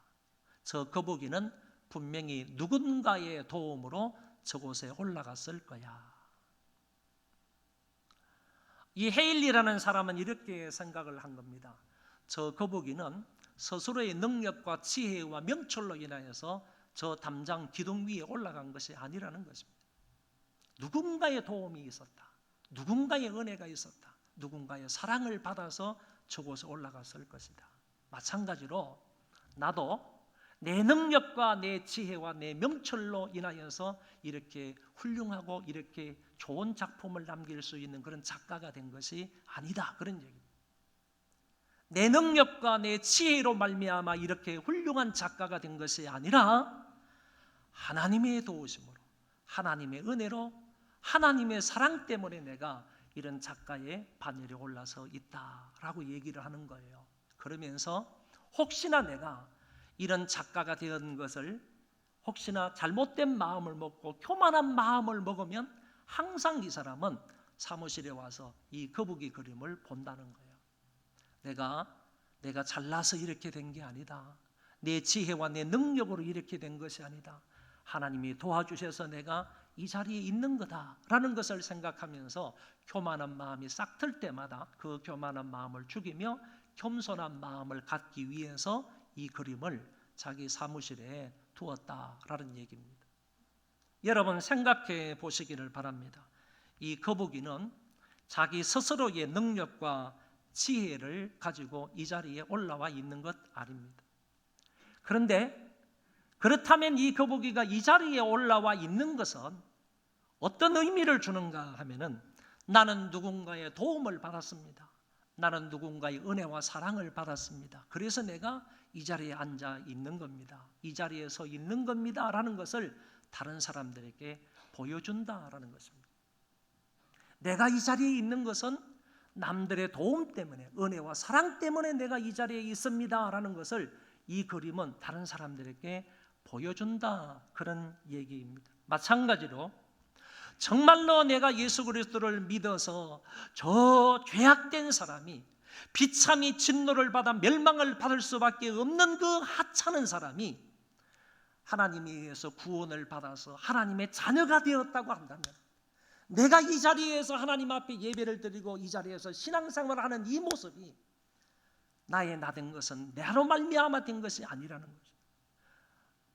저 거북이는 분명히 누군가의 도움으로 저곳에 올라갔을 거야. 이 헤일리라는 사람은 이렇게 생각을 한 겁니다. 저 거북이는 스스로의 능력과 지혜와 명철로 인하여서 저 담장 기둥 위에 올라간 것이 아니라는 것입니다. 누군가의 도움이 있었다. 누군가의 은혜가 있었다. 누군가의 사랑을 받아서 저곳에 올라갔을 것이다. 마찬가지로 나도 내 능력과 내 지혜와 내 명철로 인하여서 이렇게 훌륭하고 이렇게 좋은 작품을 남길 수 있는 그런 작가가 된 것이 아니다. 그런 얘기입니다. 내 능력과 내 지혜로 말미암아 이렇게 훌륭한 작가가 된 것이 아니라 하나님의 도우심으로, 하나님의 은혜로, 하나님의 사랑 때문에 내가 이런 작가의 반열에 올라서 있다라고 얘기를 하는 거예요. 그러면서 혹시나 내가 이런 작가가 된 것을 혹시나 잘못된 마음을 먹고 교만한 마음을 먹으면 항상 이 사람은 사무실에 와서 이 거북이 그림을 본다는 거예요. 내가 잘나서 이렇게 된 게 아니다. 내 지혜와 내 능력으로 이렇게 된 것이 아니다. 하나님이 도와주셔서 내가 이 자리에 있는 거다라는 것을 생각하면서 교만한 마음이 싹 틀 때마다 그 교만한 마음을 죽이며 겸손한 마음을 갖기 위해서 이 그림을 자기 사무실에 두었다라는 얘기입니다. 여러분 생각해 보시기를 바랍니다. 이 거북이는 자기 스스로의 능력과 지혜를 가지고 이 자리에 올라와 있는 것 아닙니다. 그런데 그렇다면 이 거북이가 이 자리에 올라와 있는 것은 어떤 의미를 주는가 하면은 나는 누군가의 도움을 받았습니다. 나는 누군가의 은혜와 사랑을 받았습니다. 그래서 내가 이 자리에 앉아 있는 겁니다. 이 자리에 서 있는 겁니다. 라는 것을 다른 사람들에게 보여준다라는 것입니다. 내가 이 자리에 있는 것은 남들의 도움 때문에, 은혜와 사랑 때문에 내가 이 자리에 있습니다. 라는 것을 이 그림은 다른 사람들에게 보여준다. 그런 얘기입니다. 마찬가지로 정말로 내가 예수 그리스도를 믿어서 저 죄악된 사람이 비참히 진노를 받아 멸망을 받을 수밖에 없는 그 하찮은 사람이 하나님에 의해서 구원을 받아서 하나님의 자녀가 되었다고 한다면, 내가 이 자리에서 하나님 앞에 예배를 드리고 이 자리에서 신앙생활을 하는 이 모습이 나의 나된 것은 나로 말미암아 된 것이 아니라는 거죠.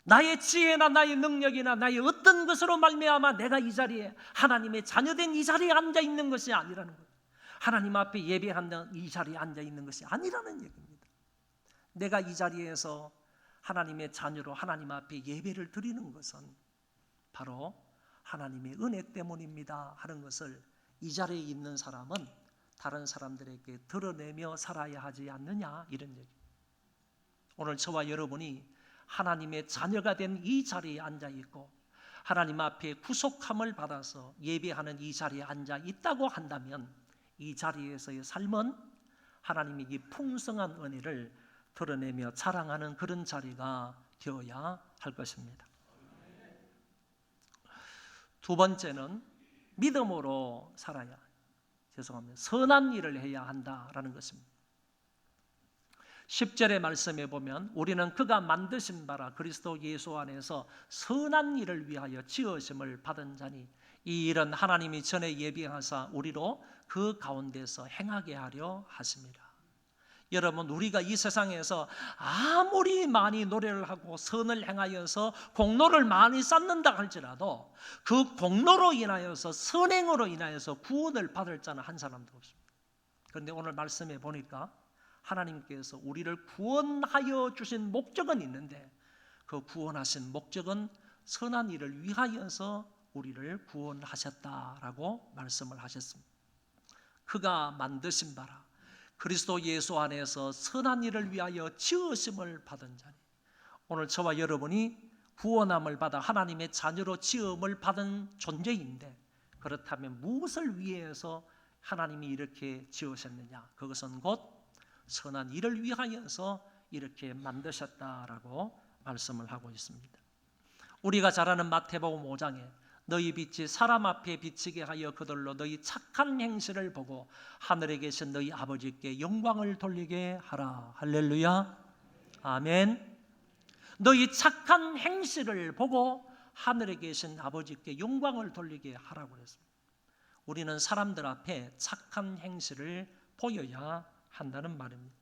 나의 지혜나 나의 능력이나 나의 어떤 것으로 말미암아 내가 이 자리에 하나님의 자녀된 이 자리에 앉아 있는 것이 아니라는 거예요. 하나님 앞에 예배하는 이 자리에 앉아 있는 것이 아니라는 얘기입니다. 내가 이 자리에서 하나님의 자녀로 하나님 앞에 예배를 드리는 것은 바로 하나님의 은혜 때문입니다 하는 것을 이 자리에 있는 사람은 다른 사람들에게 드러내며 살아야 하지 않느냐, 이런 얘기. 오늘 저와 여러분이 하나님의 자녀가 된 이 자리에 앉아 있고 하나님 앞에 구속함을 받아서 예배하는 이 자리에 앉아 있다고 한다면, 이 자리에서의 삶은 하나님의 이 풍성한 은혜를 드러내며 자랑하는 그런 자리가 되어야 할 것입니다. 두 번째는 믿음으로 살아야, 선한 일을 해야 한다라는 것입니다. 10절의 말씀에 보면 우리는 그가 만드신 바라 그리스도 예수 안에서 선한 일을 위하여 지으심을 받은 자니 이 일은 하나님이 전에 예비하사 우리로 그 가운데서 행하게 하려 하십니다. 여러분, 우리가 이 세상에서 아무리 많이 노래를 하고 선을 행하여서 공로를 많이 쌓는다 할지라도 그 공로로 인하여서, 선행으로 인하여서 구원을 받을 자는 한 사람도 없습니다. 그런데 오늘 말씀에 보니까 하나님께서 우리를 구원하여 주신 목적은 있는데, 그 구원하신 목적은 선한 일을 위하여서 우리를 구원하셨다라고 말씀을 하셨습니다. 그가 만드신 바라 그리스도 예수 안에서 선한 일을 위하여 지으심을 받은 자니, 오늘 저와 여러분이 구원함을 받아 하나님의 자녀로 지음을 받은 존재인데, 그렇다면 무엇을 위해서 하나님이 이렇게 지으셨느냐? 그것은 곧 선한 일을 위하여서 이렇게 만드셨다라고 말씀을 하고 있습니다. 우리가 잘 아는 마태복음 5장에 너희 빛이 사람 앞에 비치게 하여 그들로 너희 착한 행실을 보고 하늘에 계신 너희 아버지께 영광을 돌리게 하라. 할렐루야. 아멘. 너희 착한 행실을 보고 하늘에 계신 아버지께 영광을 돌리게 하라고 그랬습니다. 우리는 사람들 앞에 착한 행실을 보여야 한다는 말입니다.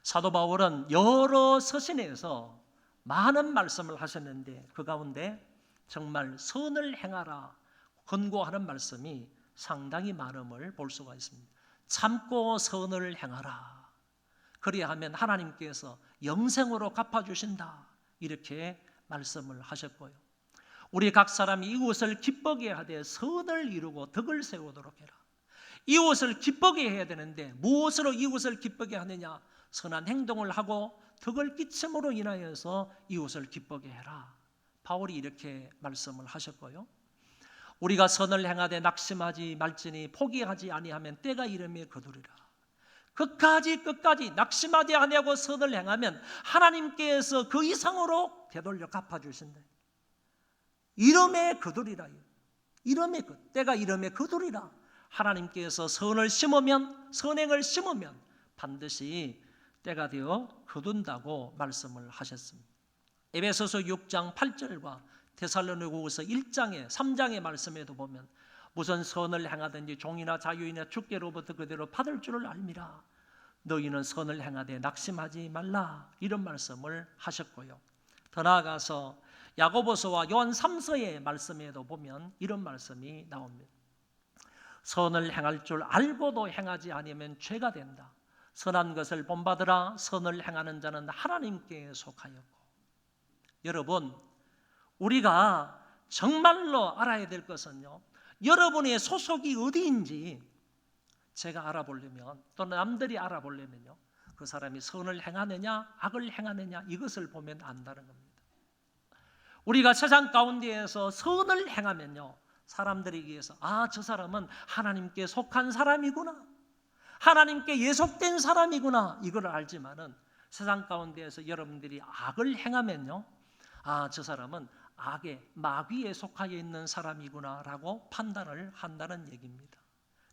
사도 바울은 여러 서신에서 많은 말씀을 하셨는데 그 가운데 정말 선을 행하라 권고하는 말씀이 상당히 많음을 볼 수가 있습니다. 참고 선을 행하라. 그리하면 하나님께서 영생으로 갚아주신다. 이렇게 말씀을 하셨고요. 우리 각 사람이 이웃을 기쁘게 하되 선을 이루고 덕을 세우도록 해라. 이웃을 기쁘게 해야 되는데 무엇으로 이웃을 기쁘게 하느냐? 선한 행동을 하고 덕을 끼침으로 인하여서 이웃을 기쁘게 해라. 바울이 이렇게 말씀을 하셨고요. 우리가 선을 행하되 낙심하지 말지니 포기하지 아니하면 때가 이름에 거두리라. 끝까지 낙심하지 아니하고 선을 행하면 하나님께서 그 이상으로 되돌려 갚아주신다. 이름에 거두리라. 때가 이름에 거두리라. 하나님께서 선을 심으면, 선행을 심으면 반드시 때가 되어 거둔다고 말씀을 하셨습니다. 에베소서 6장 8절과 데살로니가후서 1장의 3장의 말씀에도 보면 무슨 선을 행하든지 종이나 자유이나 주께로부터 그대로 받을 줄을 알미라. 너희는 선을 행하되 낙심하지 말라. 이런 말씀을 하셨고요. 더 나아가서 야고보서와 요한 3서의 말씀에도 보면 이런 말씀이 나옵니다. 선을 행할 줄 알고도 행하지 않으면 죄가 된다. 선한 것을 본받으라. 선을 행하는 자는 하나님께 속하였고. 여러분, 우리가 정말로 알아야 될 것은요, 여러분의 소속이 어디인지 제가 알아보려면, 또는 남들이 알아보려면요, 그 사람이 선을 행하느냐 악을 행하느냐 이것을 보면 안다는 겁니다. 우리가 세상 가운데에서 선을 행하면요, 사람들에 의해서 저 사람은 하나님께 속한 사람이구나, 하나님께 예속된 사람이구나, 이걸 알지만은 세상 가운데에서 여러분들이 악을 행하면요, 저 사람은 악의 마귀에 속하여 있는 사람이구나 라고 판단을 한다는 얘기입니다.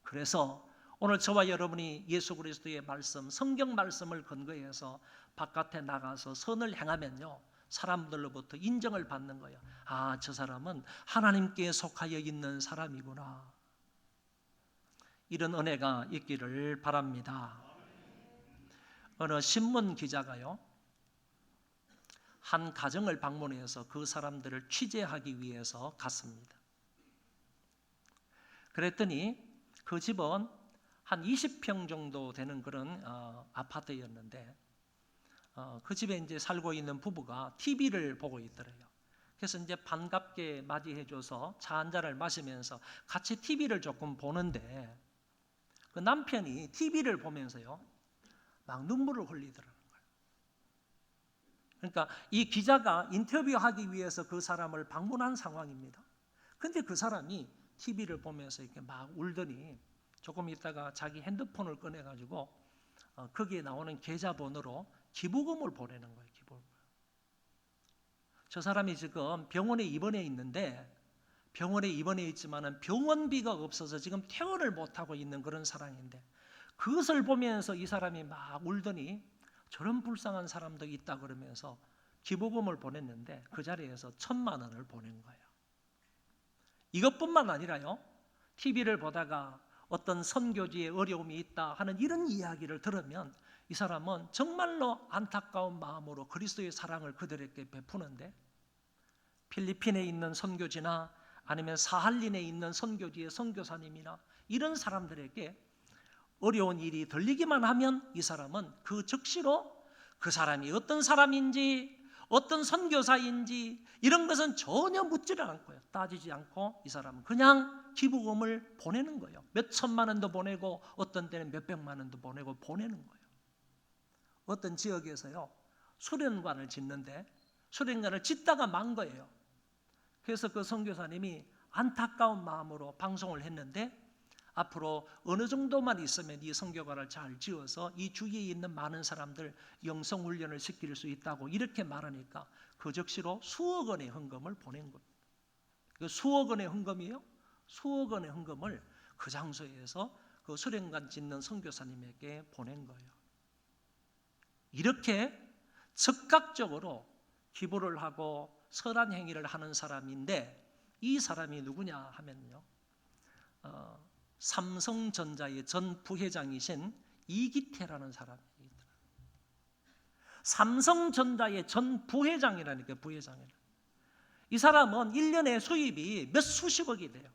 그래서 오늘 저와 여러분이 예수 그리스도의 말씀, 성경 말씀을 근거해서 바깥에 나가서 선을 행하면요, 사람들로부터 인정을 받는 거예요. 아, 저 사람은 하나님께 속하여 있는 사람이구나. 이런 은혜가 있기를 바랍니다. 어느 신문 기자가요, 한 가정을 방문해서 그 사람들을 취재하기 위해서 갔습니다. 그랬더니 그 집은 한 20평 정도 되는 그런 아파트였는데, 그 집에 이제 살고 있는 부부가 TV를 보고 있더래요. 그래서 이제 반갑게 맞이해줘서 차 한 잔을 마시면서 같이 TV를 조금 보는데, 그 남편이 TV를 보면서요, 막 눈물을 흘리더라는 거예요. 그러니까 이 기자가 인터뷰하기 위해서 그 사람을 방문한 상황입니다. 근데 그 사람이 TV를 보면서 이렇게 막 울더니 조금 있다가 자기 핸드폰을 꺼내가지고 거기에 나오는 계좌번호로 기부금을 보내는 거예요. 기부금. 저 사람이 지금 병원에 입원해 있는데, 병원에 입원해 있지만은 병원비가 없어서 지금 퇴원을 못하고 있는 그런 상황인데, 그것을 보면서 이 사람이 막 울더니 저런 불쌍한 사람도 있다 그러면서 기부금을 보냈는데, 그 자리에서 1,000만 원을 보낸 거예요. 이것뿐만 아니라요, TV를 보다가 어떤 선교지에 어려움이 있다 하는 이런 이야기를 들으면 이 사람은 정말로 안타까운 마음으로 그리스도의 사랑을 그들에게 베푸는데, 필리핀에 있는 선교지나 아니면 사할린에 있는 선교지의 선교사님이나 이런 사람들에게 어려운 일이 들리기만 하면 이 사람은 그 즉시로 그 사람이 어떤 사람인지, 어떤 선교사인지 이런 것은 전혀 묻지를 않고요, 따지지 않고 이 사람은 그냥 기부금을 보내는 거예요. 몇 천만 원도 보내고 어떤 때는 몇 백만 원도 보내는 거예요. 어떤 지역에서요, 수련관을 짓는데 수련관을 짓다가 만 거예요. 그래서 그 선교사님이 안타까운 마음으로 방송을 했는데, 앞으로 어느 정도만 있으면 이 선교관을 잘 지어서 이 주위에 있는 많은 사람들 영성 훈련을 시킬 수 있다고 이렇게 말하니까 그 즉시로 수억 원의 헌금을 보낸 겁니다. 그 수억 원의 헌금이요, 수억 원의 헌금을 그 장소에서 그 수련관 짓는 선교사님에게 보낸 거예요. 이렇게 즉각적으로 기부를 하고 선한 행위를 하는 사람인데, 이 사람이 누구냐 하면요, 삼성전자의 전 부회장이신 이기태라는 사람입니다. 삼성전자의 전 부회장이라니까, 부회장이라. 이 사람은 1년에 수입이 몇 수십억이 돼요.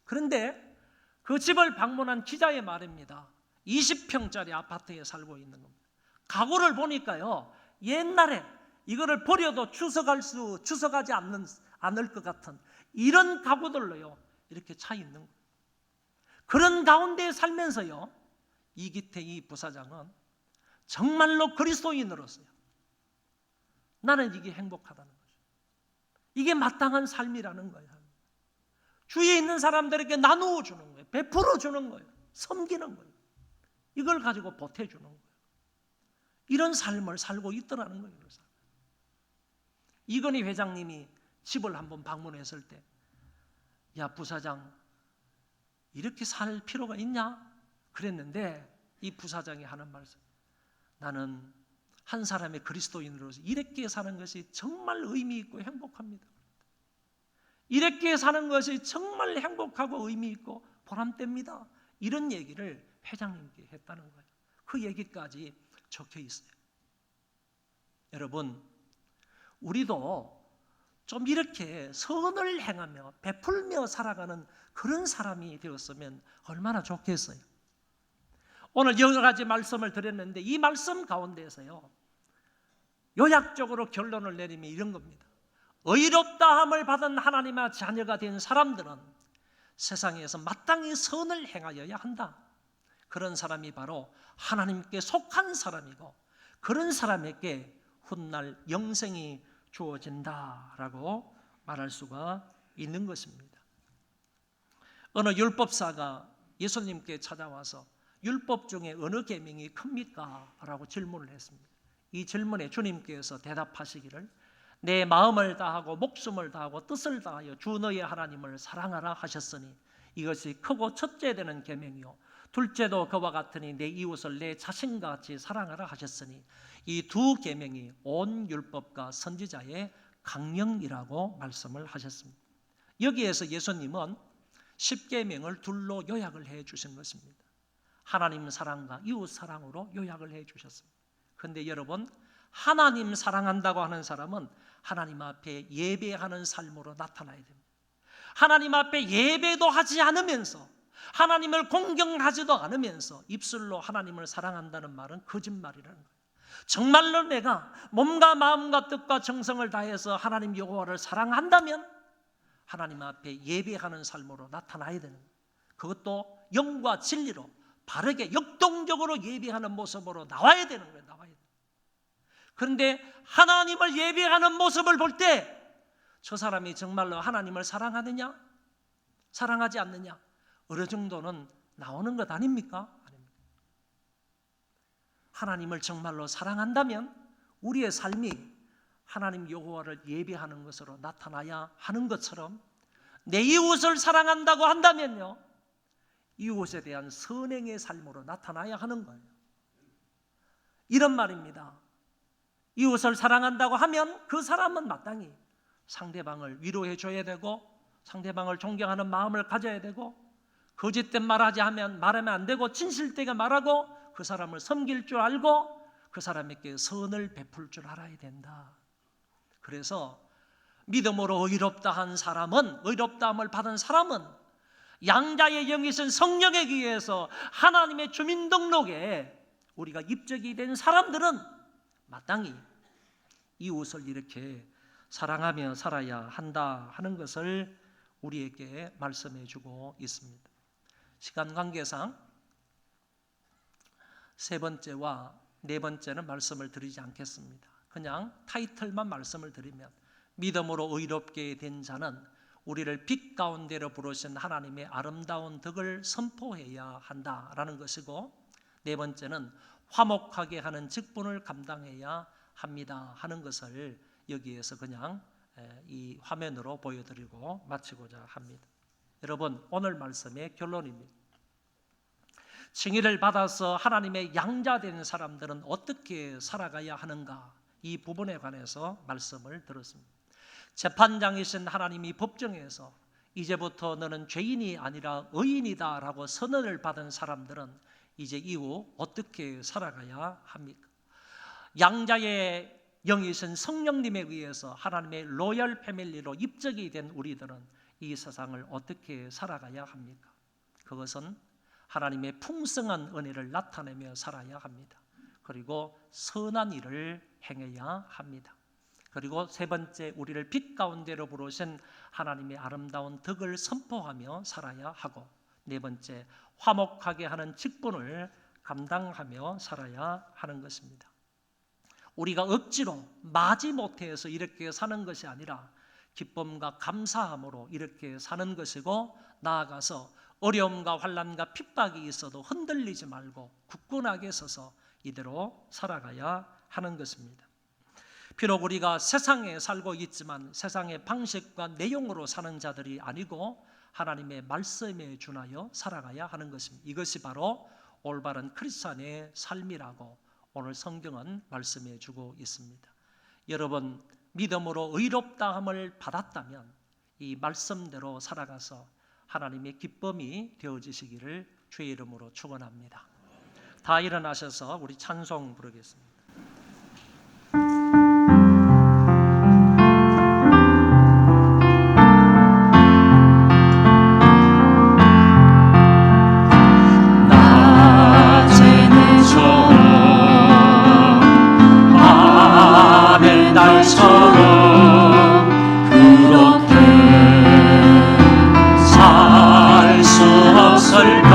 그런데 그 집을 방문한 기자의 말입니다. 20평짜리 아파트에 살고 있는 겁니다. 가구를 보니까요, 옛날에 이거를 버려도 추석하지 않을 것 같은 이런 가구들로요, 이렇게 차 있는 거예요. 그런 가운데 살면서요, 이기태 이 부사장은 정말로 그리스도인으로서요, 나는 이게 행복하다는 거죠. 이게 마땅한 삶이라는 거예요. 주위에 있는 사람들에게 나누어 주는 거예요. 베풀어 주는 거예요. 섬기는 거예요. 이걸 가지고 보태주는 거예요. 이런 삶을 살고 있더라는 거예요. 이건희 회장님이 집을 한번 방문했을 때, 야 부사장, 이렇게 살 필요가 있냐? 그랬는데 이 부사장이 하는 말씀, 나는 한 사람의 그리스도인으로서 이렇게 사는 것이 정말 의미 있고 행복합니다. 이렇게 사는 것이 정말 행복하고 의미 있고 보람됩니다. 이런 얘기를 회장님께 했다는 거예요. 그 얘기까지 적혀 있어요. 여러분, 우리도 좀 이렇게 선을 행하며 베풀며 살아가는 그런 사람이 되었으면 얼마나 좋겠어요. 오늘 여러 가지 말씀을 드렸는데 이 말씀 가운데에서요, 요약적으로 결론을 내리면 이런 겁니다. 의롭다함을 받은 하나님의 자녀가 된 사람들은 세상에서 마땅히 선을 행하여야 한다. 그런 사람이 바로 하나님께 속한 사람이고, 그런 사람에게 훗날 영생이 주어진다라고 말할 수가 있는 것입니다. 어느 율법사가 예수님께 찾아와서 율법 중에 어느 계명이 큽니까? 라고 질문을 했습니다. 이 질문에 주님께서 대답하시기를, 내 마음을 다하고 목숨을 다하고 뜻을 다하여 주 너의 하나님을 사랑하라 하셨으니 이것이 크고 첫째 되는 계명이요 둘째도 그와 같으니 내 이웃을 내 자신과 같이 사랑하라 하셨으니 이 두 계명이 온 율법과 선지자의 강령이라고 말씀을 하셨습니다. 여기에서 예수님은 10계명을 둘로 요약을 해 주신 것입니다. 하나님 사랑과 이웃 사랑으로 요약을 해 주셨습니다. 그런데 여러분, 하나님 사랑한다고 하는 사람은 하나님 앞에 예배하는 삶으로 나타나야 됩니다. 하나님 앞에 예배도 하지 않으면서, 하나님을 공경하지도 않으면서 입술로 하나님을 사랑한다는 말은 거짓말이라는 거예요. 정말로 내가 몸과 마음과 뜻과 정성을 다해서 하나님 여호와를 사랑한다면 하나님 앞에 예배하는 삶으로 나타나야 되는 거예요. 그것도 영과 진리로 바르게 역동적으로 예배하는 모습으로 나와야 되는 거예요. 나와야 돼요. 그런데 하나님을 예배하는 모습을 볼 때 저 사람이 정말로 하나님을 사랑하느냐, 사랑하지 않느냐, 어느 정도는 나오는 것 아닙니까? 아닙니다. 하나님을 정말로 사랑한다면 우리의 삶이 하나님 여호와를 예배하는 것으로 나타나야 하는 것처럼, 내 이웃을 사랑한다고 한다면요, 이웃에 대한 선행의 삶으로 나타나야 하는 거예요. 이런 말입니다. 이웃을 사랑한다고 하면 그 사람은 마땅히 상대방을 위로해 줘야 되고, 상대방을 존경하는 마음을 가져야 되고, 거짓된 말하지 하면 말하면 안 되고, 진실되게 말하고, 그 사람을 섬길 줄 알고 그 사람에게 선을 베풀 줄 알아야 된다. 그래서 믿음으로 의롭다 한 사람은, 의롭다함을 받은 사람은 양자의 영이신 성령에 의해서 하나님의 주민등록에 우리가 입적이 된 사람들은 마땅히 이웃을 이렇게 사랑하며 살아야 한다 하는 것을 우리에게 말씀해 주고 있습니다. 시간 관계상 세 번째와 네 번째는 말씀을 드리지 않겠습니다. 그냥 타이틀만 말씀을 드리면, 믿음으로 의롭게 된 자는 우리를 빛 가운데로 부르신 하나님의 아름다운 덕을 선포해야 한다라는 것이고, 네 번째는 화목하게 하는 직분을 감당해야 합니다 하는 것을 여기에서 그냥 이 화면으로 보여드리고 마치고자 합니다. 여러분, 오늘 말씀의 결론입니다. 칭의를 받아서 하나님의 양자된 사람들은 어떻게 살아가야 하는가, 이 부분에 관해서 말씀을 들었습니다. 재판장이신 하나님이 법정에서 이제부터 너는 죄인이 아니라 의인이다 라고 선언을 받은 사람들은 이제 이후 어떻게 살아가야 합니까? 양자의 영이신 성령님에 의해서 하나님의 로열 패밀리로 입적이 된 우리들은 이 세상을 어떻게 살아가야 합니까? 그것은 하나님의 풍성한 은혜를 나타내며 살아야 합니다. 그리고 선한 일을 행해야 합니다. 그리고 세 번째, 우리를 빛 가운데로 부르신 하나님의 아름다운 덕을 선포하며 살아야 하고, 네 번째, 화목하게 하는 직분을 감당하며 살아야 하는 것입니다. 우리가 억지로 마지못해서 이렇게 사는 것이 아니라 기쁨과 감사함으로 이렇게 사는 것이고, 나아가서 어려움과 환난과 핍박이 있어도 흔들리지 말고 굳건하게 서서 이대로 살아가야 하는 것입니다. 비록 우리가 세상에 살고 있지만 세상의 방식과 내용으로 사는 자들이 아니고 하나님의 말씀에 준하여 살아가야 하는 것입니다. 이것이 바로 올바른 크리스찬의 삶이라고 오늘 성경은 말씀해 주고 있습니다. 여러분, 믿음으로 의롭다함을 받았다면 이 말씀대로 살아가서 하나님의 기쁨이 되어지시기를 주의 이름으로 축원합니다. 다 일어나셔서 우리 찬송 부르겠습니다. 날처럼 그렇게 살 수 없을까?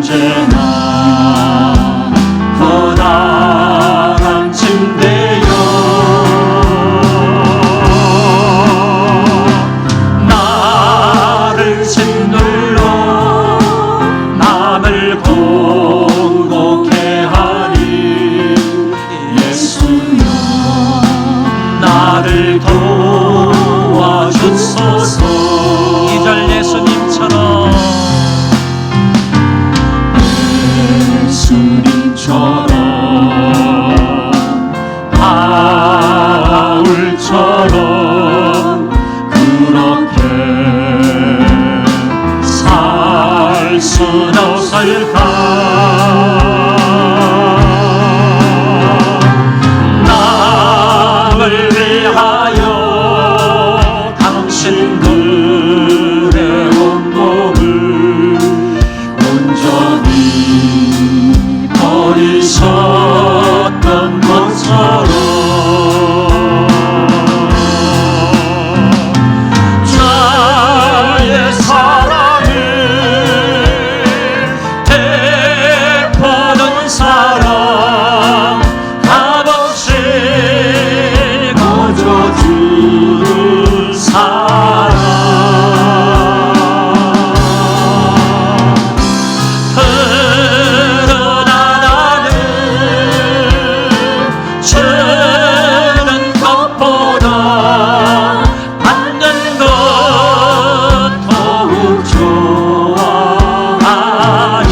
언제나 허락한 침대여 나를 짓눌러 남을 공곡해 하니 예수여 나를 도와주소서. 이 절 예수님처럼 예수님처럼 바울처럼 그렇게 살 순 없을까. 남을 위하여 당신들의 온몸을 온전히 버리셨던 것처럼 자의 사랑을 베푸는 사랑 값없이 거저주는 사랑 그러나 나는 주는 것보다 받는 것 더욱 좋아하니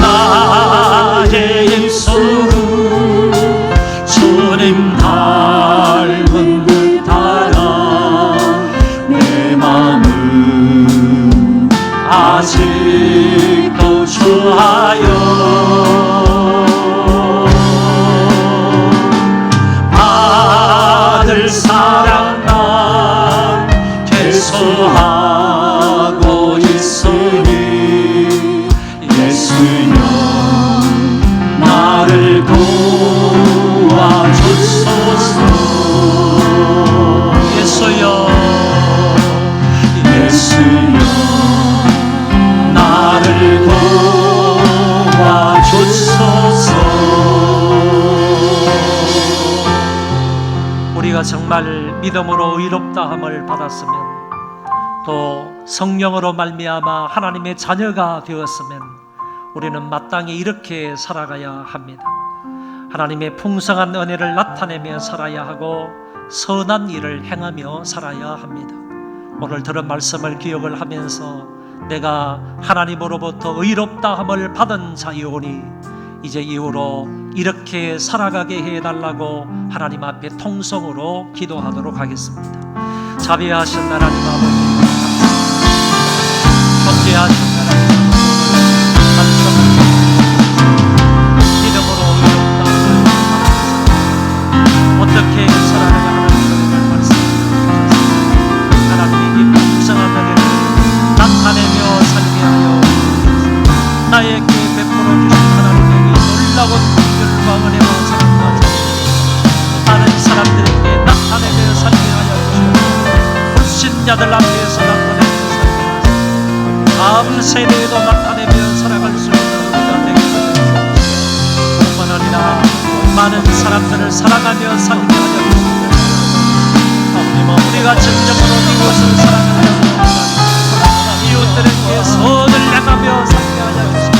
나의 입술은 주님 닮은 듯하나 내 맘은 아직도 주하여 받을 사랑만 계속하고 있으니 예수여 나를 도와주소서. 예수여 예수여 나를 도와주소서. 우리가 정말 믿음으로 의롭다함을 받았으면 또 성령으로 말미암아 하나님의 자녀가 되었으면 우리는 마땅히 이렇게 살아가야 합니다. 하나님의 풍성한 은혜를 나타내며 살아야 하고 선한 일을 행하며 살아야 합니다. 오늘 들은 말씀을 기억을 하면서 내가 하나님으로부터 의롭다함을 받은 자이오니 이제 이후로 이렇게 살아가게 해달라고 하나님 앞에 통성으로 기도하도록 하겠습니다. 자비하신 하나님 아버지 존재하신 하나님 말씀을 믿음으로 의롭다함을 어떻게 살아가냐 하나님을 말씀하셨습니다. 하나님의 이 풍성한 은혜를 나타내며 살게 하여 나에게 베풀어 주신 하나님의 이 놀라운 긍휼과 은혜와 사랑과 자비 많은 사람들에게 나타내며 살게 하여 주시옵소서. 불신자들 앞에서 나타내며 살게 하소서. 다음 세대에도 나타내며 살아갈 수 있는 우리가 되게 하여 주시옵소서. 뿐만 아니라 많은 사람들을 사랑하며 살게 하여 주시옵소서. 아버님 우리가 진정으로 이곳을 사랑하며 이웃들에게 선을 행하며 살게 하여 주시옵소서.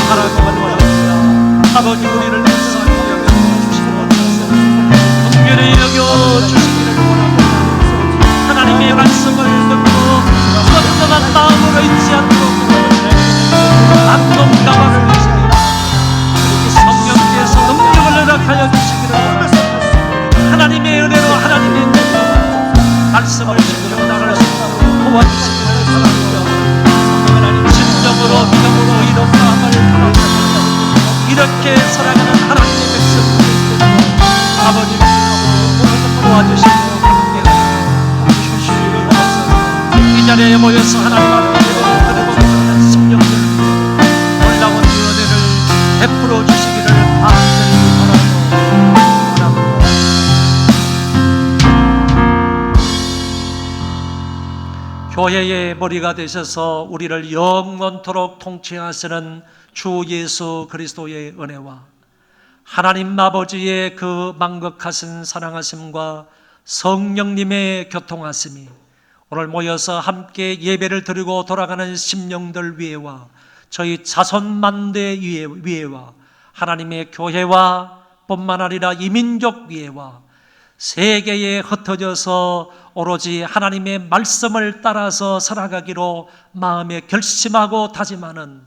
하나님을 원합니다. 아버지 우리를 불쌍히 여겨 주시기를 원하옵소서. 긍휼히 여겨 주시기를 원합니다. 하나님의 말씀을 듣고 선정한 마음으로 잊지 않고 안동 가방을 주시기를 성령께서 능력을 허락하여 주시기를 원합니다. 하나님의 은혜로 하나님의 능력으로 말씀을 지키며 나갈 수 있도록 도와주시기를 원합니다. 진정으로 믿음으로 이롭다함을 받아 이렇게 살아가는 하나님의 백성들 아버지 도와주시고 주시기를 원하옵소서. 이 자리에 모여서 하나님 앞에 예배드리는 성령들 놀라운 은혜를 베풀어 주시기를 간절히 바라옵니다. 교회의 머리가 되셔서 우리를 영원토록 통치하시는 주 예수 그리스도의 은혜와 하나님 아버지의 그 만극하신 사랑하심과 성령님의 교통하심이 오늘 모여서 함께 예배를 드리고 돌아가는 심령들 위에와 저희 자손만대 위에와 하나님의 교회와 뿐만 아니라 이민족 위에와 세계에 흩어져서 오로지 하나님의 말씀을 따라서 살아가기로 마음에 결심하고 다짐하는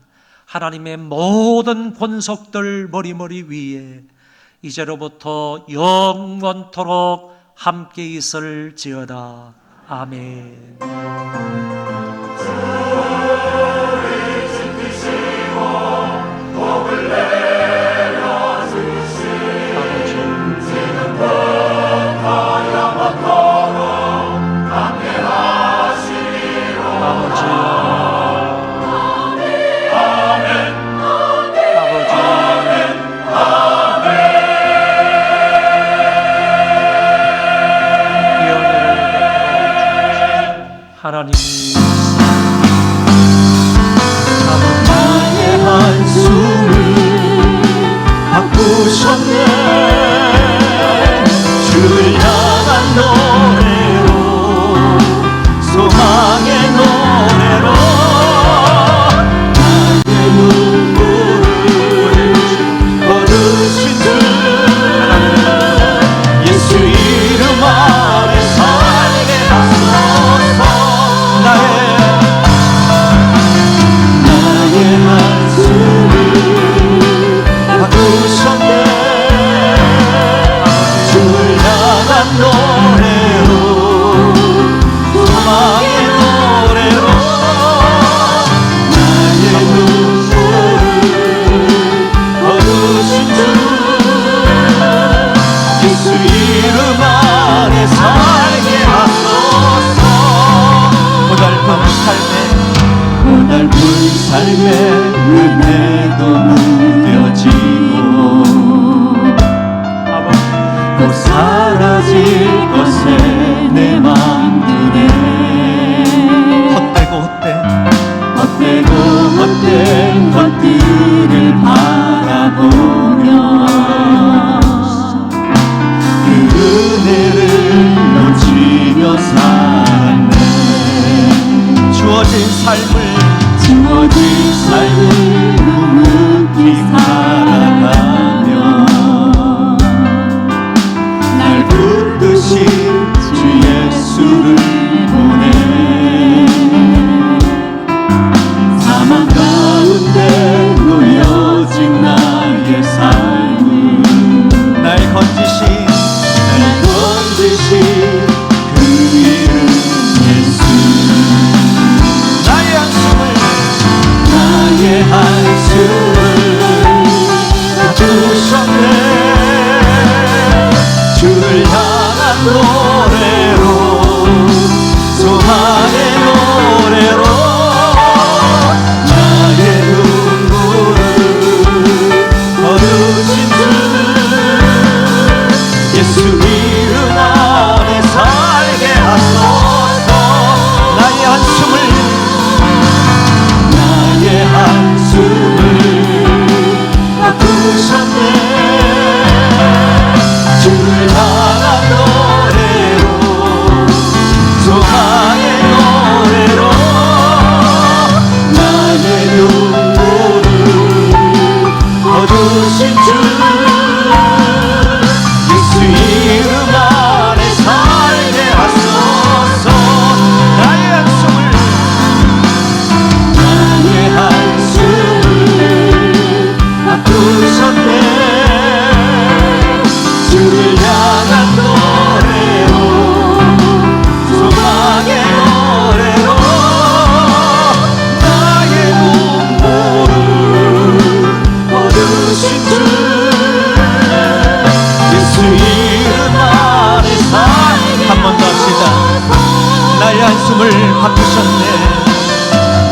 하나님의 모든 권속들 머리머리 위에 이제로부터 영원토록 함께 있을지어다. 아멘. 하나님이 나의 한숨을 바꾸셨네. 주를 향한 노래로, 소망의 노래로 나의 눈물을 거두신 주 예수 이름 아래 살게 하소서. 나의 한숨을 바꾸셨네. 주를 향한 노래로, 소망의 노래로 나의 눈물을 거두신 주 예수 이름 안에 살게 하소서. 고달픈 삶에 은혜도 무뎌지고 곧 사라질 것에 내 맘 드네. 헛된 것들을 바라보며 그 은혜를 놓치며 살았네. 주어진 삶을 묵묵히 살아가며 날 붙드신 주 예수를 보내. 사망 가운데 놓여진 나의 삶을 날 건지신 그 이름 예수. 나의 한숨을 바꾸셨네. 주를 향한 노래로, 소망의 노래로 나의 눈물을 거두신 주 예수 이름 안에 살게 하소서. 나의 한숨을 바꾸셨네. 주를 향한 노래로, 소망의 노래로 나의 눈물을 거두신 주 예수 이름 안에 살게 하소서. 나의 한숨을 바꾸셨네. 주를 향한 노래로, 소망의 노래로 나의 눈물을 거두신 주 예수 이름 안에 한 번 더 합시다. 나의 한숨을 바꾸셨네.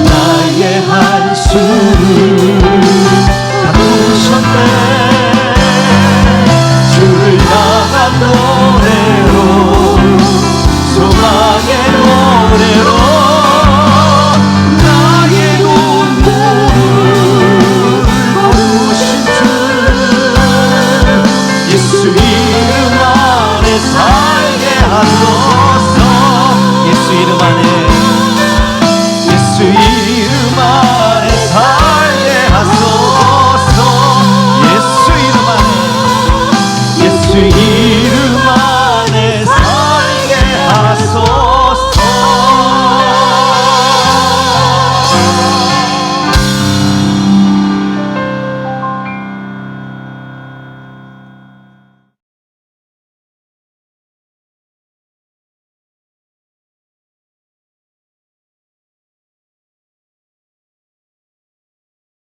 나의 한숨을 바꾸셨네. 주를 향한 노래로, 소망의 노래로 이름 안에